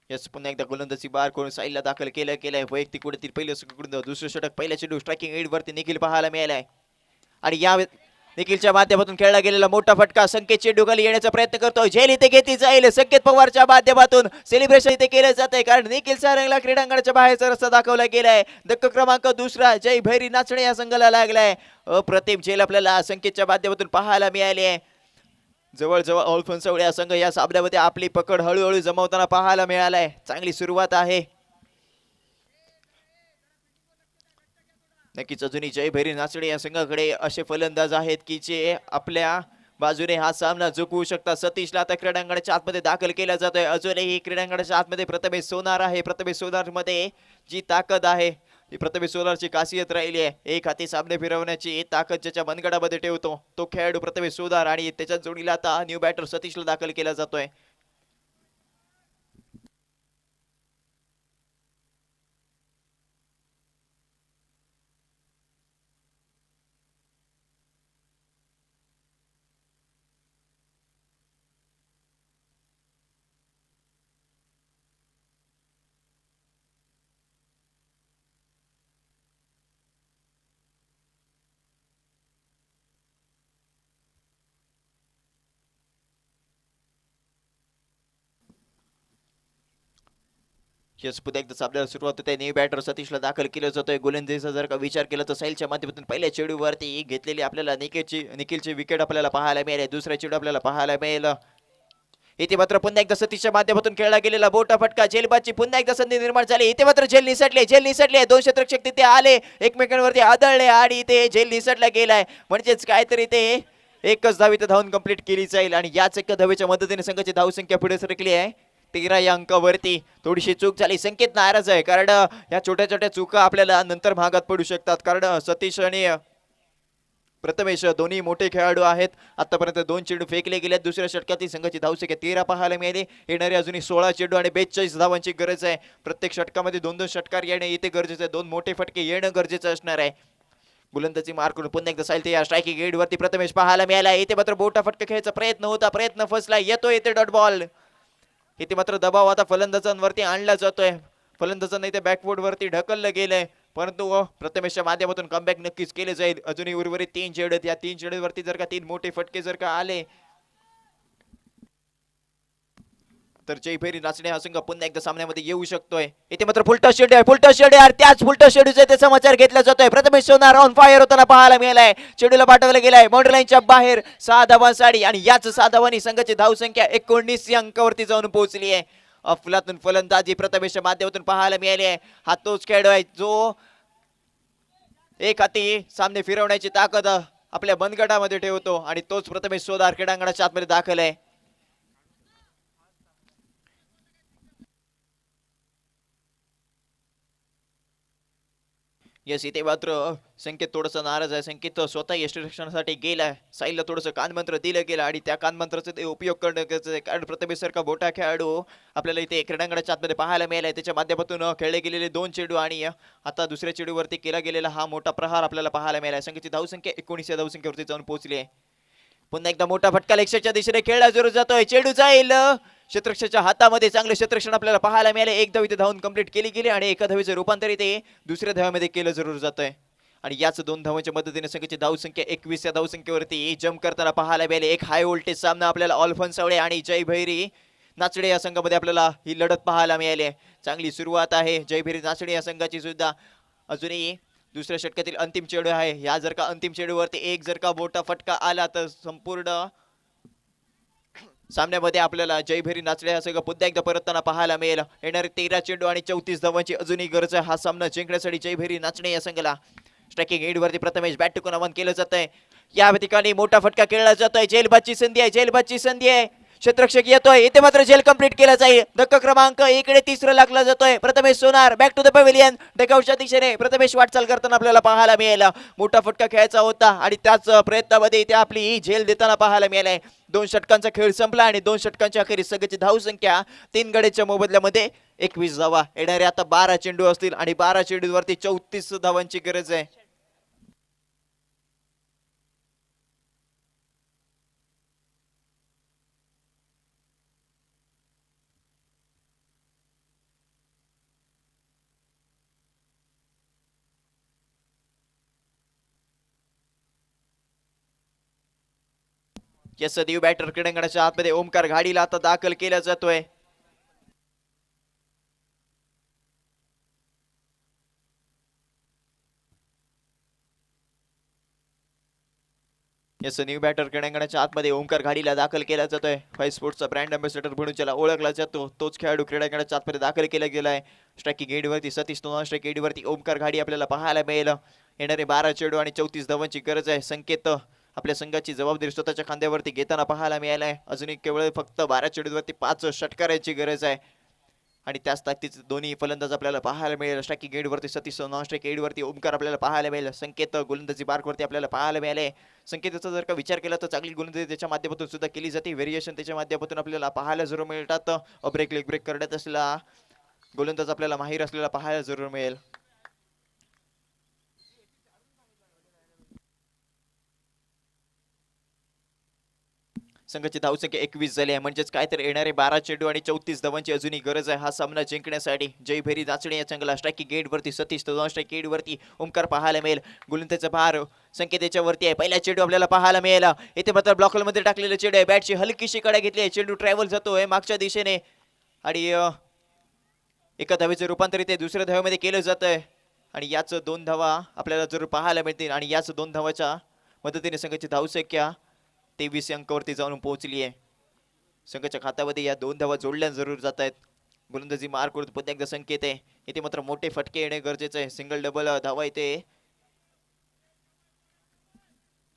यस, पुन्हा एकदा गोलंदाजी बार करून साईडला दाखल केलंय. वैयक्तिक कुठेतरी पहिलं दुसरं षटक पहिल्या चेंडू स्ट्रायकिंग एड वरती निखिल पाहायला मिळालाय आणि या निखिलच्या माध्यमातून खेळला गेलेला मोठा फटका. संकेत चेंडू खाली येण्याचा प्रयत्न करतोय. झेल इथे घेतली जाईल. संकेत पवारच्या माध्यमातून सेलिब्रेशन इथे केलं जात आहे, कारण निखिल सारंगला क्रीडांगणाच्या बाहेरचा रस्ता दाखवला गेलाय. धक्का क्रमांक दुसरा जय भैरी नाचणे या संघाला लागलाय. अप्रतिम झेल आपल्याला संकेतच्या माध्यमातून पाहायला मिळाली आहे. जवळजवळ ऑल फनसवळे संघ या सामन्यामध्ये आपली पकड हळूहळू जमवताना पाहायला मिळालाय. चांगली सुरुवात आहे. नक्कीच अजूनही जय भैरी नाचणे या संघाकडे असे फलंदाज आहेत की जे आपल्या बाजूने हा सामना जिंकवू शकतात. सतीशला आता क्रीडांगणाच्या आतमध्ये दाखल केला जातोय. अजूनही क्रीडांगणाच्या आतमध्ये प्रथमेश सोनार आहे. प्रथमेश सोनार मध्ये जी ताकद आहे ही प्रथमेश सोनारची खासियत राहिली आहे. एक हाती सामने फिरवण्याची ताकद ज्याच्या मनगडामध्ये ठेवतो तो खेळाडू प्रथमेश सोनार आणि त्याच्या जोडीला आता न्यू बॅटर सतीशला दाखल केला जातोय. यस, पुन्हा एकदा आपल्याला सुरुवात होते. न्यू बॅटर सतीशला दाखल केलं जातोय. गोलंदाजीचा जर का विचार केला तर साहिलच्या माध्यमातून पहिल्या चेंडूवरती घेतलेली आपल्याला निखिलची विकेट आपल्याला पाहायला मिळाली. दुसरा चेंडू आपल्याला पाहायला मिळेल. इथे मात्र पुन्हा एकदा सतीशच्या माध्यमातून खेळला गेलेला बोटा फटका, झेलबादची पुन्हा एकदा संधी निर्माण झाली. इथे मात्र झेल निसटले. दोन क्षेत्ररक्षक तिथे आले, एकमेकांवरती आदळले आणि इथे झेल निसटला गेलाय. म्हणजेच काहीतरी ते एकच धाव इथे धावून कंप्लीट केली जाईल आणि याच एका धावेच्या मदतीने संघाची धावसंख्या पुढे सरकली आहे 13 या अंकावरती. थोडीशी चूक झाली, संकेत नाराज आहे कारण या छोट्या छोट्या चुका आपल्याला नंतर भागात पडू शकतात. कारण सतीश आणि प्रथमेश दोन्ही मोठे खेळाडू आहेत. आतापर्यंत 2 चेंडू फेकले गेले. दुसऱ्या षटकातील संघाची धावसंख्या 13 पाहायला मिळाली. येणारे अजूनही 16 चेंडू आणि 42 धावांची गरज आहे. प्रत्येक षटकामध्ये 2-2 षटकार येणे इथे गरजेचं आहे. 2 मोठे फटके येणं गरजेचं असणार आहे. गोलंदाजी मार करून पुन्हा एकदा साहिल या स्ट्रायकिंग एंड वरती प्रथमेश पाहायला मिळाला. इथे मात्र बोटा फटका खेळायचा प्रयत्न होता, प्रयत्न फसला. येतोय इथे डॉट बॉल. इथे मात्र दबाव आता फलंदाजांवरती आणला जातोय. फलंदाजांना इथे बॅकवर्ड वरती ढकललं गेलंय, परंतु प्रथमेशच्या माध्यमातून कमबॅक नक्कीच केले जाईल. अजूनही उर्वरित 3 चेंडू, या 3 चेंडूवरती जर का 3 मोठे फटके जर का आले तर जयभैरी नाचणे हा संघ पुन्हा एकदा सामन्यामध्ये येऊ शकतोय. इथे मात्र फुलटा शेड्यू आहे. त्याच फुलटा शेड्यूचा इथे समाचार घेतला जातोय. प्रथमेश सोनार ऑन फायर होताना पाहायला मिळालाय. शेड्यूला पाठवला गेलाय बाउंड्री लाईनच्या बाहेर 6 धावांसाठी आणि याच 6 धावांनी संघाची धावसंख्या 19 या अंकावरती जाऊन पोहोचली आहे. अफलातून फलंदाजी प्रथमेशच्या माध्यमातून पाहायला मिळाली आहे. हा तोच खेळाडू आहे जो एक हाती सामने फिरवण्याची ताकद आपल्या बनगटामध्ये ठेवतो आणि तोच प्रथमेश सोनार क्रीडांगणाच्या आतमध्ये दाखल आहे. यस, इथे मात्र संकेत थोडंसं नाराज आहे. संकेत स्वतः यष्टीरक्षणासाठी गेलाय. साईलला थोडंसं कानमंत्र दिलं गेलं आणि त्या कानमंत्राचा ते उपयोग करणं गरजेचं आहे. कारण प्रथमेश सारखा मोठा खेळाडू आपल्याला इथे क्रीडांगणाच्या आतमध्ये पाहायला मिळालाय. त्याच्या माध्यमातून खेळले गेलेले 2 चेंडू आणि आता दुसऱ्या चेंडूवरती केला गेलेला हा मोठा प्रहार आपल्याला पाहायला मिळालाय. संघाची धावसंख्या 19 या धावसंख्येवरती जाऊन पोहोचली आहे. पुन्हा एकदा मोठा फटका लेक्सच्या दिशेने खेळला जरूर जातोय. चेंडू जाईल क्षेत्ररक्षकाच्या हातामध्ये. चांगलं क्षेत्ररक्षण आपल्याला पाहायला मिळाले. एक धाव इथे धावून कंप्लीट केली गेली आणि एका धावेचं रूपांतर इथे दुसऱ्या धाव्यामध्ये केलं जरूर जातंय आणि याच 2 धावांच्या मदतीने संघाची धावसंख्या 21 या धावसंख्येवरती जंप करताना पाहायला मिळाले. एक हाय व्होल्टेज सामना आपल्याला ऑल्फन सावळे आणि जयभैरी नाचडे या संघामध्ये आपल्याला ही लढत पाहायला मिळाली आहे. चांगली सुरुवात आहे जयभैरी नाचडे या संघाची सुद्धा. अजूनही दुसऱ्या षटकातील अंतिम चेंडू आहे. या जर का अंतिम चेंडूवरती एक जर का मोठा फटका आला तर संपूर्ण सामन्यामध्ये आपल्याला जयभैरी नाचडे हा संघ पुन्हा एकदा परतताना पाहायला मिळेल. येणारे 13 चेंडू आणि 34 धावांची अजूनही गरज आहे हा सामना जिंकण्यासाठी जयभैरी नाचणे या संघाला. स्ट्रायकिंग एंड वरती प्रथमेश बॅट टिकून आवाहन केलं जात आहे. या ठिकाणी मोठा फटका खेळला जातोय. झेलबादची संधी आहे. क्षेत्ररक्षक येतोय. इथे मात्र झेल कंप्लीट केला जाईल. धक्का क्रमांक 1 कडे तिसरा लागला जातोय. प्रथमेश सोनार बॅक टू द पवेलियन. डगआउटच्या दिशेने प्रथमेश वाटचाल करताना आपल्याला पाहायला मिळेल. मोठा फटका खेळायचा होता आणि त्याच प्रयत्नामध्ये इथे आपली झेल देताना पाहायला मिळालाय. 2 षटकांचा खेळ संपला आणि 2 षटकांच्या अखेरीस संघाची धावसंख्या 3 गड्याच्या मोबदल्यामध्ये 21 धावा. येणारे आता 12 चेंडू असतील आणि 12 चेंडूवरती 34 धावांची गरज आहे. यस, न्यू बॅटर क्रीडांगणाच्या आतमध्ये ओमकार घाडीला आता दाखल केला जातोय. यस, न्यू बॅटर क्रीडांगणाच्या आतमध्ये ओमकार घाडीला दाखल केला जातोय. फाय स्पोर्ट्सचा ब्रँड अँबॅसेडर म्हणून ज्याला ओळखला जातो तोच खेळाडू क्रीडांगणाच्या आतमध्ये दाखल केला गेलाय. स्ट्रायकिंग एंडवरती सतीश, नॉन स्ट्राइक एंडवरती ओमकार घाडी आपल्याला पाहायला मिळेल. येणारे 12 चेंडू आणि 34 धावांची गरज आहे. संकेत आपल्या संघाची जबाबदारी स्वतःच्या खांद्यावरती घेताना पाहायला मिळालाय. अजूनही केवळ फक्त 12 चेंडूवरती 5 षटकारांची गरज आहे आणि त्याच ताकदीचे दोन्ही फलंदाज आपल्याला पाहायला मिळेल. स्ट्रायकिंग एंडवरती सतीश, नॉन स्ट्राइक एंडवरती ओमकार आपल्याला पाहायला मिळेल. संकेत गोलंदाजी मार्कवरती आपल्याला पाहायला मिळाले. संकेताचा जर का विचार केला तर चांगली गोलंदाजी त्याच्या माध्यमातून सुद्धा केली जाते. व्हेरिएशन त्याच्या माध्यमातून आपल्याला पाहायला जरूर मिळतात. ब्रेक लेग ब्रेक करण्यात असलेला गोलंदाज आपल्याला माहीर असलेला पाहायला जरूर मिळेल. संघाची धावसंख्या 21 झाली आहे. म्हणजेच काय तर येणारे 12 चेंडू आणि 34 धावांची अजूनही गरज आहे हा सामना जिंकण्यासाठी. जयभैरी नाचणे या संघाला स्ट्रायकिंग गेटवरती सतीश, नॉन स्ट्राइक गेटवरती ओमकार पाहायला मिळेल. गोलंदाजीचा भार संकेत वरती आहे. पहिला चेंडू आपल्याला पाहायला मिळेल. इथे मात्र ब्लॉक मध्ये टाकलेले चेंडू आहे. बॅटची हलकीशी कडा घेतली आहे. चेंडू ट्रॅव्हल जातोय मागच्या दिशेने आणि एका धावेचं रूपांतर इथे दुसऱ्या धावेमध्ये केलं जात आहे आणि याच 2 धावा आपल्याला जरूर पाहायला मिळतील आणि याच 2 धावाच्या मदतीने संघाची धावसंख्या 23 अंकावरती जाऊन पोहोचली आहे. संघाच्या खात्यामध्ये या 2 धावा जोडल्या जरूर जात आहेत. गोलंदाजी मार करून पुन्हा एकदा संकेत आहे. इथे मात्र मोठे फटके येणे गरजेचं आहे. सिंगल डबल धावा इथे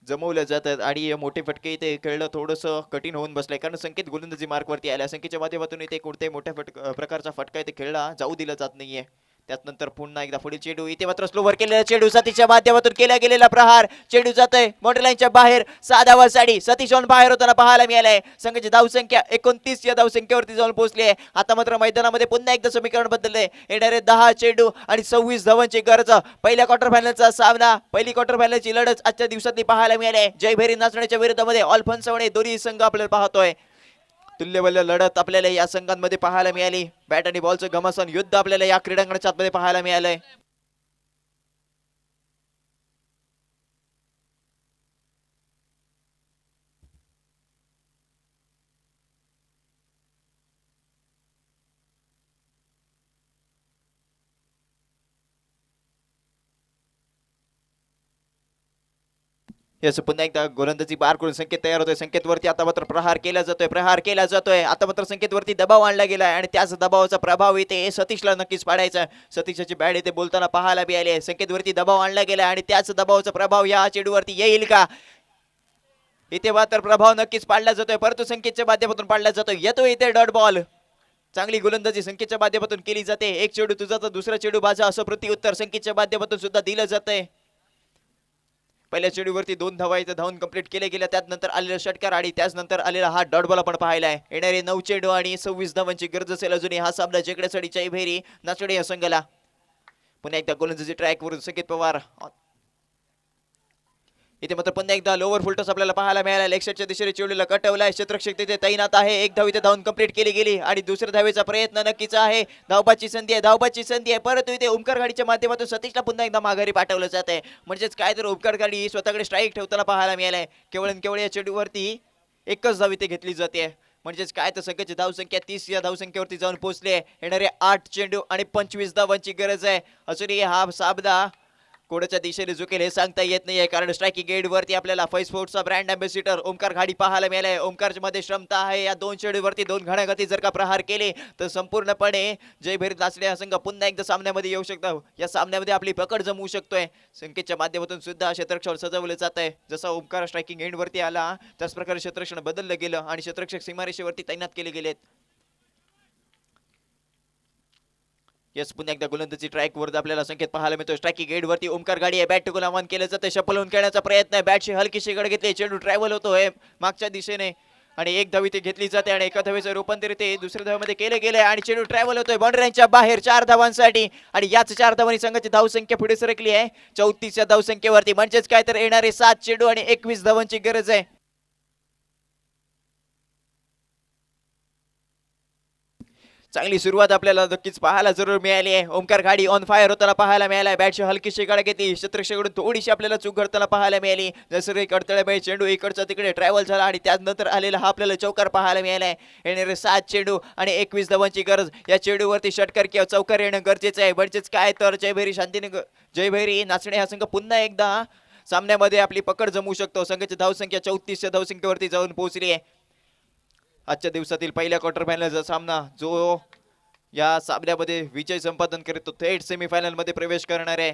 जमवल्या जातात आणि हे मोठे फटके इथे खेळणं थोडंसं कठीण होऊन बसलंय कारण संकेत गोलंदाजी मार्कवरती आल्या. संकेतच्या माध्यमातून इथे कोणत्याही मोठ्या प्रकारचा फटका इथे खेळला जाऊ दिला जात नाहीये. त्यानंतर पुन्हा एकदा पुढील चेंडू इथे मात्र स्लोवर केलेला चेंडू सतीशच्या माध्यमातून केला गेलेला प्रहार. चेंडू जातोय बाउंड्री लाईनच्या बाहेर. 6 धावांसाठी सतीश ऑन बाहेर होताना पाहायला मिळालंय. संघाची धावसंख्या 29 या धावसंख्येवरती जाऊन पोहोचली आहे. आता मात्र मैदानामध्ये पुन्हा एकदा समीकरण बदलले. येणारे 10 चेंडू आणि 26 धावांची गरज. पहिल्या क्वार्टर फायनलचा सामना, पहिली क्वार्टर फायनलची लढत आजच्या दिवसातली पाहायला मिळाली. जयभैरी नाचण्याच्या विरोधामध्ये ऑल्फन्सवणे दोन्ही संघ आपल्याला पाहतोय. तुल्यबल्य लढत आपल्याला या संघांमध्ये पाहायला मिळाली. बॅट आणि बॉलचं घमासान युद्ध आपल्याला या क्रीडांगणाच्या आतमध्ये पाहायला मिळालंय. यस पुन्हा एकदा गोलंदाजी बार करून संकेत तयार होतोय. संकेतवरती आता मात्र प्रहार केला जातोय. आता मात्र संकेतवरती दबाव आणला गेलाय आणि त्याच दबावाचा प्रभाव इथे सतीशला नक्कीच पाडायचा. सतीशाची बॅट इथे बोलताना पाहायला मिळाली आहे. संकेतवरती दबाव आणला गेलाय आणि त्याच दबावाचा प्रभाव या चेंडूवरती येईल का? इथे मात्र प्रभाव नक्कीच पाडला जातोय परंतु संकेतच्या माध्यमातून पाडला जातोय. येतोय इथे डॉट बॉल. चांगली गोलंदाजी संकेतच्या माध्यमातून केली जाते. एक चेंडू तुझा तर दुसरा चेंडू माझा असं प्रत्युत्तर संकेतच्या माध्यमातून सुद्धा दिलं जातंय. पहिल्या चेंडूवरती 2 धावा इथे धावून कंप्लीट केले गेल्या. त्यानंतर आलेला षटकार आणि त्यानंतर आलेला हा डॉट बॉल आपण पाहिला आहे. येणारे 9 चेंडू आणि 26 धावांची गरज असेल अजूनही हा सामना जिंकण्यासाठी जयभैरी नाचणे या संघाला. पुन्हा एकदा गोलंदाजी ट्रॅकवरून संकेत पवार. इथे मात्र पुन्हा एकदा लोअर फुलटॉस आपल्याला पाहायला मिळाला. लेगशॉटच्या दिशेने चेंडूला कटवलाय. क्षेत्ररक्षक तिथे तैनात आहे. एक धाव इथे धावून कंप्लीट केली गेली आणि दुसऱ्या धावेचा प्रयत्न नक्कीच आहे. धावबाची संधी आहे. परंतु इथे ओमकार गाडीच्या माध्यमातून सतीशला पुन्हा एकदा माघारी पाठवलं जात आहे. म्हणजेच काय तर ओमकार गाडी स्वतःकडे स्ट्राईक ठेवताना पाहायला मिळालंय. केवळ या चेंडूवरती एकच धाव इथे घेतली जाते. म्हणजेच काय तर संघाची धावसंख्या 30 या धावसंख्येवरती जाऊन पोहोचली आहे. येणारे 8 चेंडू आणि 25 धावांची गरज आहे. अजूनही हा सामना कोणाच्या दिशेने झुकेल हे सांगता येत नाहीये कारण स्ट्रायकिंग एंड वरती आपल्याला फाइव स्पोर्ट्सचा ब्रँड अँबॅसिडर ओमकार घाडी पाहायला मिळालाय. ओमकारच्या मध्ये क्षमता आहे. या 2 चेंडूवरती 2 घणाघाती जर का प्रहार केले तर संपूर्णपणे जयभैरी नाचणे हा संघ पुन्हा एकदा सामन्यामध्ये येऊ शकतो. या सामन्यामध्ये आपली पकड जमवू शकतोय. संकेतच्या माध्यमातून सुद्धा क्षेत्ररक्षण सजवलं जात आहे. जसा ओमकार स्ट्रायकिंग एंड वरती आला त्याच प्रकारे क्षेत्ररक्षण बदललं गेलं आणि क्षेत्ररक्षक सीमारेषेवरती तैनात केले गेलेत. यस पुन्हा एकदा गोलंदाजी ट्रॅक वर आपल्याला संकेत पाहायला मिळतो. स्ट्रायकिंग एंड वरती ओमकार गाडी आहे. बॅट टू आवाहन केलं जातं. शपलवून खेळण्याचा प्रयत्न आहे. बॅटशी हलकीशी गड घेतली. चेंडू ट्रॅव्हल होतोय मागच्या दिशेने आणि एक धाव इथे घेतली जाते आणि एका धावेचं रूपांतर इथे दुसऱ्या धावेमध्ये केले गेले आणि चेंडू ट्रॅव्हल होतोय बाउंड्री लाईनच्या बाहेर 4 धावांसाठी आणि याच 4 धावांनी संघाची धावसंख्या पुढे सरकली आहे 34 या धावसंख्येवरती. म्हणजेच काय तर येणारे 7 चेंडू आणि 21 धावांची गरज आहे. चांगली सुरुवात आपल्याला नक्कीच पाहायला जरूर मिळाली आहे. ओमकार गाडी ऑन फायर होताना पाहायला मिळाला. बॅटची हलकीशी गाडी घेतली. क्षेत्ररक्षकाकडून थोडीशी आपल्याला चूक घडताना पाहायला मिळाली. नैसर्गिक अडथळ्यामुळे चेंडू इकडचा तिकडे ट्रॅव्हल झाला आणि त्यानंतर आलेला हा आपल्याला चौकार पाहायला मिळाला आहे. येणारे 7 चेंडू आणि 21 धावांची गरज. या चेंडूवरती षटकार किंवा चौकार येणं गरजेचं आहे. म्हणजेच काय तर जयभैरी नाचणे हा संघ पुन्हा एकदा सामन्यामध्ये आपली पकड जमवू शकतो. संघाची धावसंख्या 34 या धावसंख्येवरती जाऊन पोहोचली आहे. आजच्या दिवसातील पहिल्या क्वार्टर फायनलचा सामना जो या सामन्यामध्ये विजय संपादन करीत तो थेट सेमीफायनल मध्ये प्रवेश करणार आहे.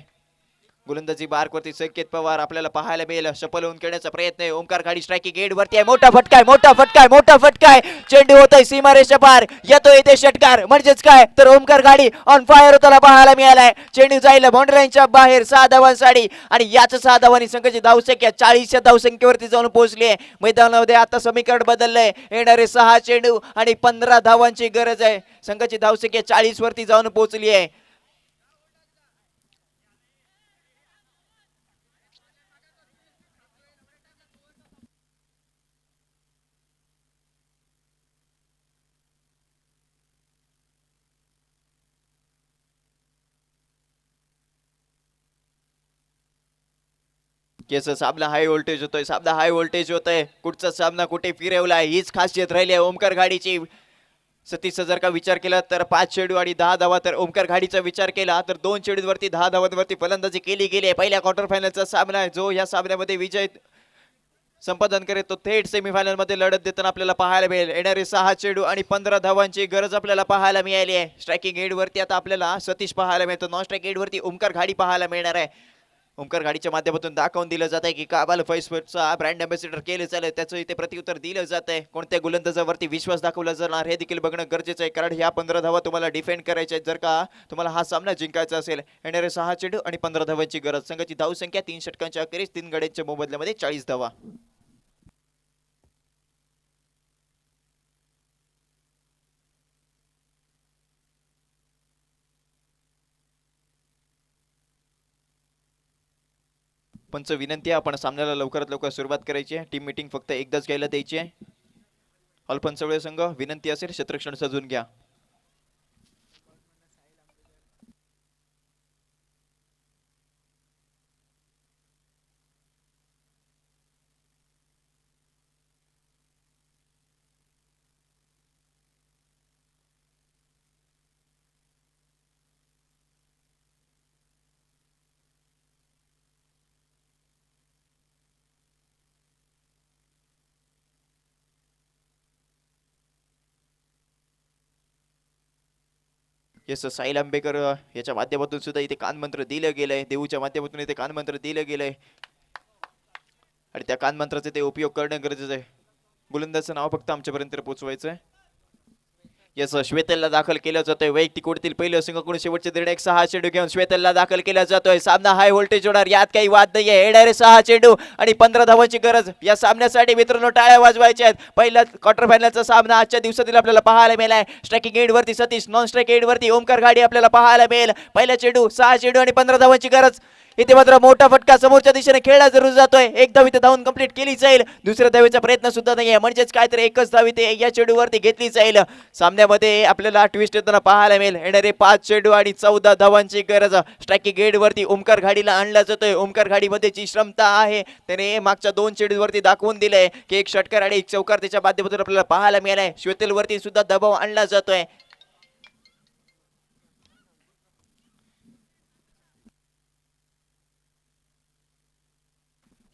गोलंदाजी बारवरती संकेत पवार आपल्याला पाहायला मिळेल. शपल होऊन खेळण्याचा प्रयत्न आहे. ओमकार गाडी स्ट्रायकिंग एंड वरती आहे. मोठा फटका चेंडू होतोय सीमारेषा पार. येतोय इथे षटकार. म्हणजेच काय तर ओमकार गाडी ऑन फायर होताना पाहायला मिळालाय. चेंडू जाईल बाउंड्री लाईनच्या बाहेर 6 धावांसाठी आणि याच 6 धावांनी संघाची धावसंख्या 40 या धावसंख्येवरती जाऊन पोहोचली आहे. मैदानामध्ये आता समीकरण बदललंय. येणारे 6 चेंडू आणि 15 धावांची गरज आहे. संघाची धावसंख्या 40 वरती जाऊन पोहोचली आहे. सामना हाय व्होल्टेज होतोय. कुठचा सामना कुठे फिरवलाय हीच खासियत राहिली आहे ओमकार गाडीची. सतीशचा जर का विचार केला तर 5 चेंडू आणि 10 धावा, तर ओमकार घाडीचा विचार केला तर 2 चेंडूवरती 10 धावांवरती फलंदाजी केली गेली आहे. पहिल्या क्वार्टर फायनलचा सामना आहे, जो या सामन्यामध्ये विजय संपादन करेल तो थेट सेमीफायनल मध्ये लढत देताना आपल्याला पाहायला मिळेल. येणारे 6 चेंडू आणि 15 धावांची गरज आपल्याला पाहायला मिळाली आहे. स्ट्रायकिंग एंड वरती आता आपल्याला सतीश पाहायला मिळतो, नॉन स्ट्राइक एंड वरती ओमकार घाडी पाहायला मिळणार आहे. ओमकार घाडीच्या माध्यमातून दाखवून दिलं जात आहे की काबाल फैसचा ब्रँड अँबॅसिडर केले चालेल, त्याचं इथे प्रत्युत्तर दिलं जात आहे. कोणत्या गोलंदाजावरती विश्वास दाखवला जाणार हे देखील बघणं गरजेचं आहे, कारण ह्या 15 धावा तुम्हाला डिफेंड करायच्या आहेत जर का तुम्हाला हा सामना जिंकायचा असेल. येणारे 6 चेंडू आणि 15 धावांची गरज. संघाची धावसंख्या 3 षटकांच्या अखेरीस 3 गड्यांच्या मोबदल्यामध्ये 40 धावा. पंच विनंती आहे, आपण सामन्याला लवकरात लवकर सुरुवात करायची आहे. टीम मीटिंग फक्त एकदाच घ्यायला द्यायची आहे. अल्पनसवळे संघ विनंती असेल क्षेत्रक्षण सजून घ्या. येस, साहिल आंबेकर याच्या माध्यमातून सुद्धा इथे कानमंत्र दिलं गेलंय, देऊच्या माध्यमातून इथे कानमंत्र दिलं गेलंय आणि त्या कानमंत्राचे ते उपयोग करणं गरजेचं आहे. गोलंदाजाचं नाव फक्त आमच्यापर्यंत पोहोचवायचं आहे. येस, श्वेतलला दाखल केलं जातोय. वैयक्तिक ओढतील पहिलं संघाकडून शेवटचे निर्णय 6 चेंडू घेऊन श्वेतलला दाखल केला जातोय. सामना हाय व्होल्टेज होणार, यात काही वाद नाहीये. येणारे 6 चेंडू आणि 15 धावांची गरज या सामन्यासाठी मित्रांनो टाळ्या वाजवायच्या आहेत. पहिला क्वार्टर फायनलचा सामना आजच्या दिवसातील आपल्याला पाहायला मिळालाय. स्ट्रायकिंग एंड वरती सतीश, नॉन स्ट्राइक एंड वरती ओमकार घाडी आपल्याला पाहायला मिळेल. पहिला चेंडू, 6 चेंडू आणि 15 धावांची गरज. इथे मात्र मोठा फटका समोरच्या दिशेने खेळला जरूर जातोय. एक धाव इथे धावून कंप्लीट केली जाईल. दुसऱ्या धावेचा प्रयत्न सुद्धा नाहीये, म्हणजेच काहीतरी एकच धाव इथे या चेंडूवरती घेतली जाईल. सामन्यामध्ये आपल्याला ट्विस्ट येताना पाहायला मिळेल. येणारे 5 चेंडू आणि 14 धावांची गरज. स्ट्रायकिंग एंड वरती ओमकार घाडीला आणला जातोय. ओमकार घाडीमध्ये जी क्षमता आहे त्याने मागच्या 2 चेंडूवरती दाखवून दिलंय की एक षटकार आणि एक चौकार त्याच्या माध्यमातून आपल्याला पाहायला मिळालाय. श्वेतेल वरती सुद्धा दबाव आणला जातोय.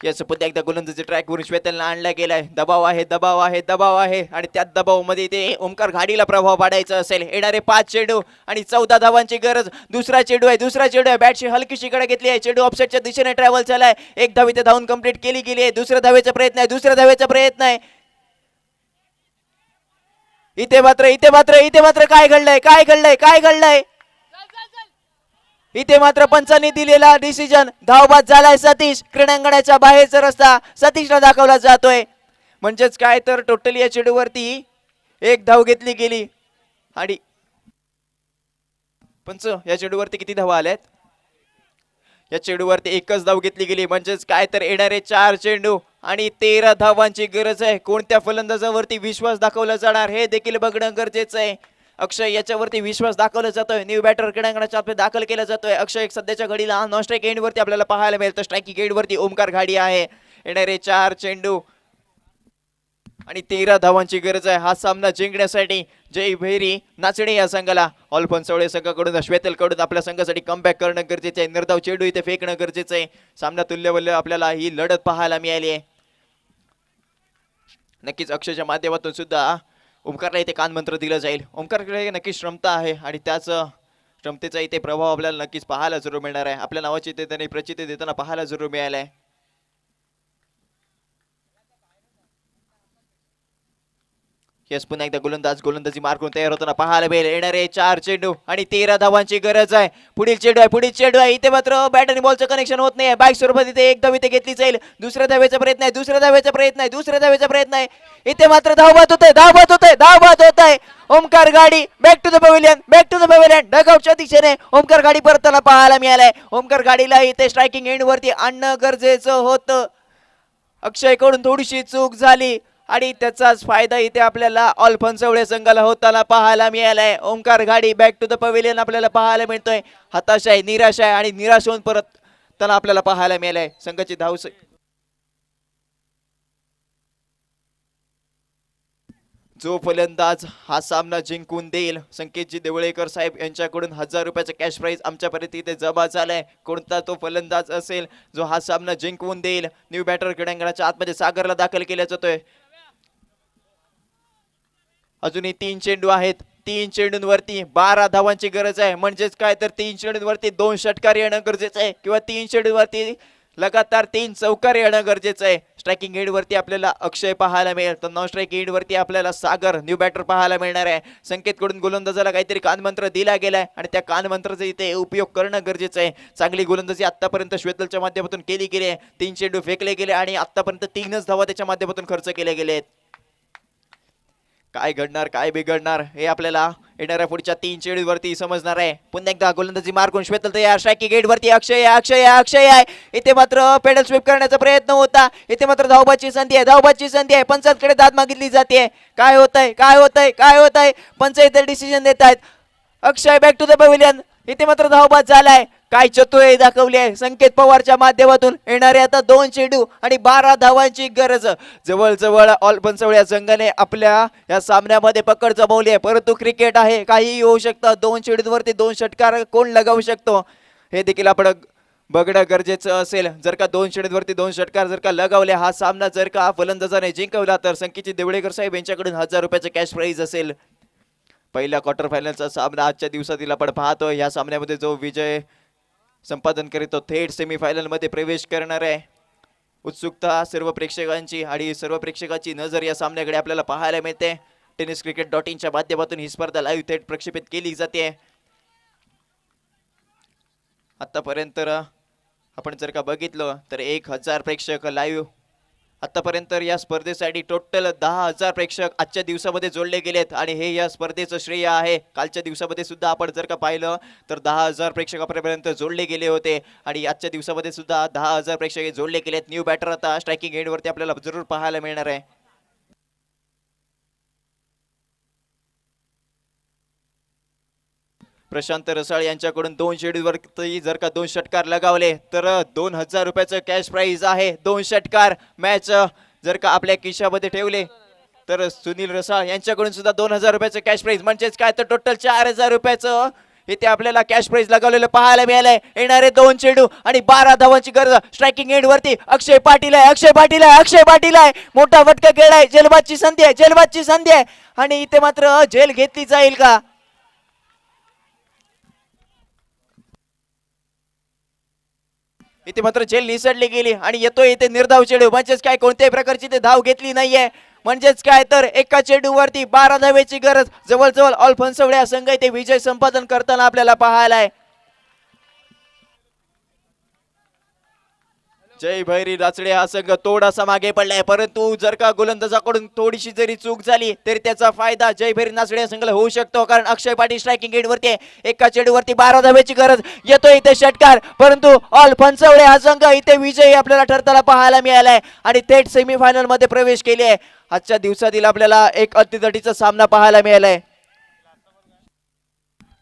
याच पुन्हा एकदा गोलंदाजी ट्रॅक वरून श्वेतलला आणला गेलाय. दबाव आहे, दबाव आहे, दबाव आहे आणि त्याच दबावामध्ये ते ओमकार घाडीला प्रभाव पाडायचा असेल. येणारे 5 चेंडू आणि 14 धावांची गरज. दुसरा चेंडू आहे, दुसरा चेंडू आहे. बॅटची हलकीशी कडे घेतली आहे. चेंडू ऑफसेटच्या दिशेने ट्रॅव्हल झालाय. एक धाव इथे धावून कंप्लीट केली गेली आहे. दुसऱ्या धावेचा प्रयत्न आहे, दुसऱ्या धावेचा प्रयत्न आहे. इथे मात्र काय घडलंय, काय घडलंय, काय घडलंय? इथे मात्र पंचांनी दिलेला डिसिजन धावबाद झालाय. सतीश, क्रीडांगणाच्या बाहेरचा रस्ता सतीशला दाखवला जातोय. म्हणजेच काय तर टोटली या चेंडूवरती एक धाव घेतली गेली आणि पंच या चेंडूवरती किती धावा आल्यात? या चेंडूवरती एकच धाव घेतली गेली. म्हणजेच काय तर येणारे 4 चेंडू आणि 13 धावांची गरज आहे. कोणत्या फलंदाजावरती विश्वास दाखवला जाणार हे देखील बघणं गरजेचं आहे. अक्षय याच्यावरती विश्वास दाखवला जातोय. न्यू बॅटर क्रीडांगणाच्या आपले दाखल केला जातोय. अक्षय सध्याच्या घडीला नॉन स्ट्राइक एंड वरती आपल्याला पाहायला मिळतं. स्ट्राइकिंग एंड वरती ओमकार घाडी आहे. येणारे 4 चेंडू आणि 13 धावांची गरज आहे हा सामना जिंकण्यासाठी. जय भैरी नाचणे या संघाला ऑल पंचवळे संघाकडून श्वेतल कडून आपल्या संघासाठी कमबॅक करणं गरजेचं आहे. निर्धाव चेंडू इथे फेकणं गरजेचं आहे. सामना तुल्यबल्य आपल्याला ही लढत पाहायला मिळाली आहे. नक्कीच अक्षयच्या माध्यमातून सुद्धा ओमकारला इथे कानमंत्र दिलं जाईल. ओमकारकडे नक्कीच क्षमता आहे आणि त्याच क्षमतेचा इथे प्रभाव आपल्याला नक्कीच पाहायला जरूर मिळणार आहे. आपल्या नावाची इथे त्यांनी प्रचिती देताना पाहायला जरूर मिळालाय. येस, पुन्हा एकदा गोलंदाजी मार्कून तयार होताना पाहायला मिळेल. येणारे 4 चेंडू आणि 13 धावांची गरज आहे. पुढील चेंडू आहे. इथे मात्र बॅट आणि बॉलचं कनेक्शन होत नाही. बाईक स्वरूपात इथे एक धाव इथे घेतली जाईल. दुसऱ्या धावेचा प्रयत्न आहे, दुसऱ्या धावेचा प्रयत्न आहे. इथे मात्र धावबाद होत आहे. ओमकार गाडी बॅक टू द पवेलियन डगआउटच्या दिशेने ओमकार गाडी परताना पाहायला मिळालाय. ओमकार गाडीला इथे स्ट्रायकिंग एंड वरती आणणं गरजेचं होतं. अक्षय कडून थोडीशी चूक झाली आणि त्याचाच फायदा इथे आपल्याला ऑल पंचवळे संघाला होताना पाहायला मिळालाय. ओमकार घाडी बॅक टू द पवेलियन आपल्याला पाहायला मिळतोय. हताशा आहे, निराशा आहे आणि निराश होऊन परत त्यांना आपल्याला पाहायला मिळालंय. संघाची जो फलंदाज हा सामना जिंकून देईल संकेतजी देवळेकर साहेब यांच्याकडून 1000 रुपयाचा कॅश प्राइज आमच्यापर्यंत इथे जमा झालाय. कोणता तो फलंदाज असेल जो हा सामना जिंकवून देईल? न्यू बॅटर क्रीडांगणाच्या आतमध्ये सागरला दाखल केला जातोय. अजूनही 3 चेंडू आहेत. 3 चेंडूंवरती 12 धावांची गरज आहे. म्हणजेच काय तर 3 चेंडूंवरती 2 षटकार येणं गरजेचं आहे किंवा 3 चेंडूंवरती लगातार 3 चौकार येणं गरजेचं आहे. स्ट्रायकिंग एंड वरती आपल्याला अक्षय पाहायला मिळेल तर नॉन स्ट्रायकिंग एंड वरती आपल्याला सागर न्यू बॅटर पाहायला मिळणार आहे. संकेतकडून गोलंदाजाला काहीतरी कानमंत्र दिला गेलाय आणि त्या कानमंत्राचा इथे उपयोग करणं गरजेचं आहे. चांगली गोलंदाजी आतापर्यंत श्वेतलच्या माध्यमातून केली गेली आहे. 3 चेंडू फेकले गेले आणि आतापर्यंत 3च धावा त्याच्या माध्यमातून खर्च केले गेले आहेत. काय घडणार काय बिघडणार हे आपल्याला येणाऱ्या पुढच्या 3 चेंडूवरती समजणार आहे. पुन्हा एकदा गोलंदाजी मार्कून श्वेतल तयार. स्ट्रायकिंग एंड वरती अक्षय आहे. इथे मात्र पेडल स्वीप करण्याचा प्रयत्न होता. इथे मात्र धावबाची संधी आहे. पंचांकडे दाद मागितली जाते. काय होतंय पंच इथे डिसिजन देत आहेत. अक्षय बॅक टू द पवेलियन. इथे मात्र धावबाद झालाय. काय चतुराई दाखवली आहे संकेत पवारच्या माध्यमातून. येणारे आता 2 चेंडू आणि 12 धावांची गरज. जवळ ऑल पंचवड्या संघाने आपल्या या सामन्यामध्ये पकड जमवली आहे. परंतु क्रिकेट आहे, काहीही होऊ शकतं. 2 चेंडूवरती 2 षटकार कोण लगावू शकतो हे देखील आपण बघणं गरजेचं असेल. जर का 2 चेंडूवरती 2 षटकार जर का लगावले, हा सामना जर का फलंदाजाने जिंकवला तर संकेतजी देवळेकर साहेब यांच्याकडून 1000 रुपयाचं कॅश प्राइज असेल. पहिल्या क्वार्टर फायनलचा सामना आजच्या दिवसातील आपण पाहतोय. या सामन्यामध्ये जो विजय संपादन करीत तो थेट सेमीफायनल मध्ये प्रवेश करणार आहे. उत्सुकता सर्व प्रेक्षकांची आणि सर्व प्रेक्षकांची नजर या सामन्याकडे आपल्याला पाहायला मिळते. tenniscricket.in च्या माध्यमातून ही स्पर्धा लाईव्ह थेट प्रक्षेपित केली जाते. आतापर्यंत आपण जर का बघितलं तर 1000 प्रेक्षक लाईव्ह आतापर्यंत या स्पर्धेसाठी टोटल 10,000 प्रेक्षक आजच्या दिवसामध्ये जोडले गेलेत आणि हे या स्पर्धेचं श्रेय आहे. कालच्या दिवसामध्ये सुद्धा आपण जर का पाहिलं तर 10,000 प्रेक्षकापर्यंत जोडले गेले होते आणि आजच्या दिवसामध्ये सुद्धा 10,000 प्रेक्षक जोडले गेलेत. न्यू बॅटर आता स्ट्रायकिंग एंड वरती आपल्याला जरूर पाहायला मिळणार आहे. प्रशांत रसाळ यांच्याकडून 2 चेंडूवरती जर का 2 षटकार लगावले तर 2000 रुपयाचं कॅश प्राइज आहे. 2 षटकार मॅच जर का आपल्या खिशामध्ये ठेवले तर सुनील रसाळ यांच्याकडून सुद्धा 2000 रुपयाचं कॅश प्राइज. म्हणजेच काय तर टोटल 4000 रुपयाचं इथे आपल्याला कॅश प्राइज लगावलेलं पाहायला मिळालंय. येणारे 2 चेंडू आणि 12 धावांची गरज. स्ट्रायकिंग एंड वरती अक्षय पाटील आहे. मोठा फटका खेळाय. जेलबादची संधी आहे आणि इथे मात्र जेल घेतली जाईल का? इथे मात्र जेल निसटली गेली आणि येतोय इथे निर्धाव चेंडू. म्हणजेच काय कोणत्याही प्रकारची ते धाव घेतली नाहीये. म्हणजेच काय तर एका चेंडूवरती 12 धावेची गरज. जवळ ऑल फनसवड्या संघ इथे विजय संपादन करताना आपल्याला पाहायला आहे. जय भैरी राचडे हा संघ थोडासा मागे पडलाय, परंतु जर का गोलंदाजाकडून थोडीशी जरी चूक झाली तरी त्याचा फायदा जय भैरी राचडे संघाला होऊ शकतो. कारण अक्षय पाटील स्ट्रायकिंग एंड वरती एका चेंडूवरती 12 धावेची गरज. येतो इथे षटकार, परंतु ऑल फनसवडे हा संघ इथे विजयी आपल्याला ठरताना पाहायला मिळालाय आणि थेट सेमीफायनल मध्ये प्रवेश केले आहे. आजच्या दिवसातील आपल्याला एक अतितटीचा सामना पाहायला मिळालाय.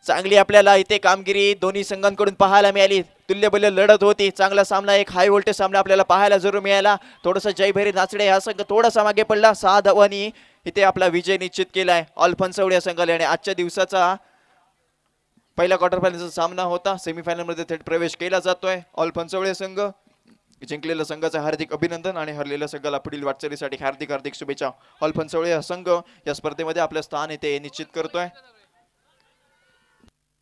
चांगली आपल्याला इथे कामगिरी दोन्ही संघांकडून पाहायला मिळाली. तुल्यबल्य लढत होती. चांगला सामना, एक हाय व्होल्टेज सामना आपल्याला पाहायला जरूर मिळाला. थोडंसं जयभैरी नाचडे हा संघ थोडासा मागे पडला. 6 धावांनी इथे आपला विजय निश्चित केलाय ऑल फनसवडे या संघाला. आणि आजच्या दिवसाचा पहिला क्वार्टर फायनलचा सामना होता. सेमीफायनल मध्ये थेट प्रवेश केला जातोय. ऑल फनसवडे संघ जिंकलेल्या संघाचं हार्दिक अभिनंदन आणि हरलेल्या संघाला पुढील वाटचालीसाठी हार्दिक शुभेच्छा. ऑल फनसवडे हा संघ या स्पर्धेमध्ये आपलं स्थान इथे निश्चित करतोय.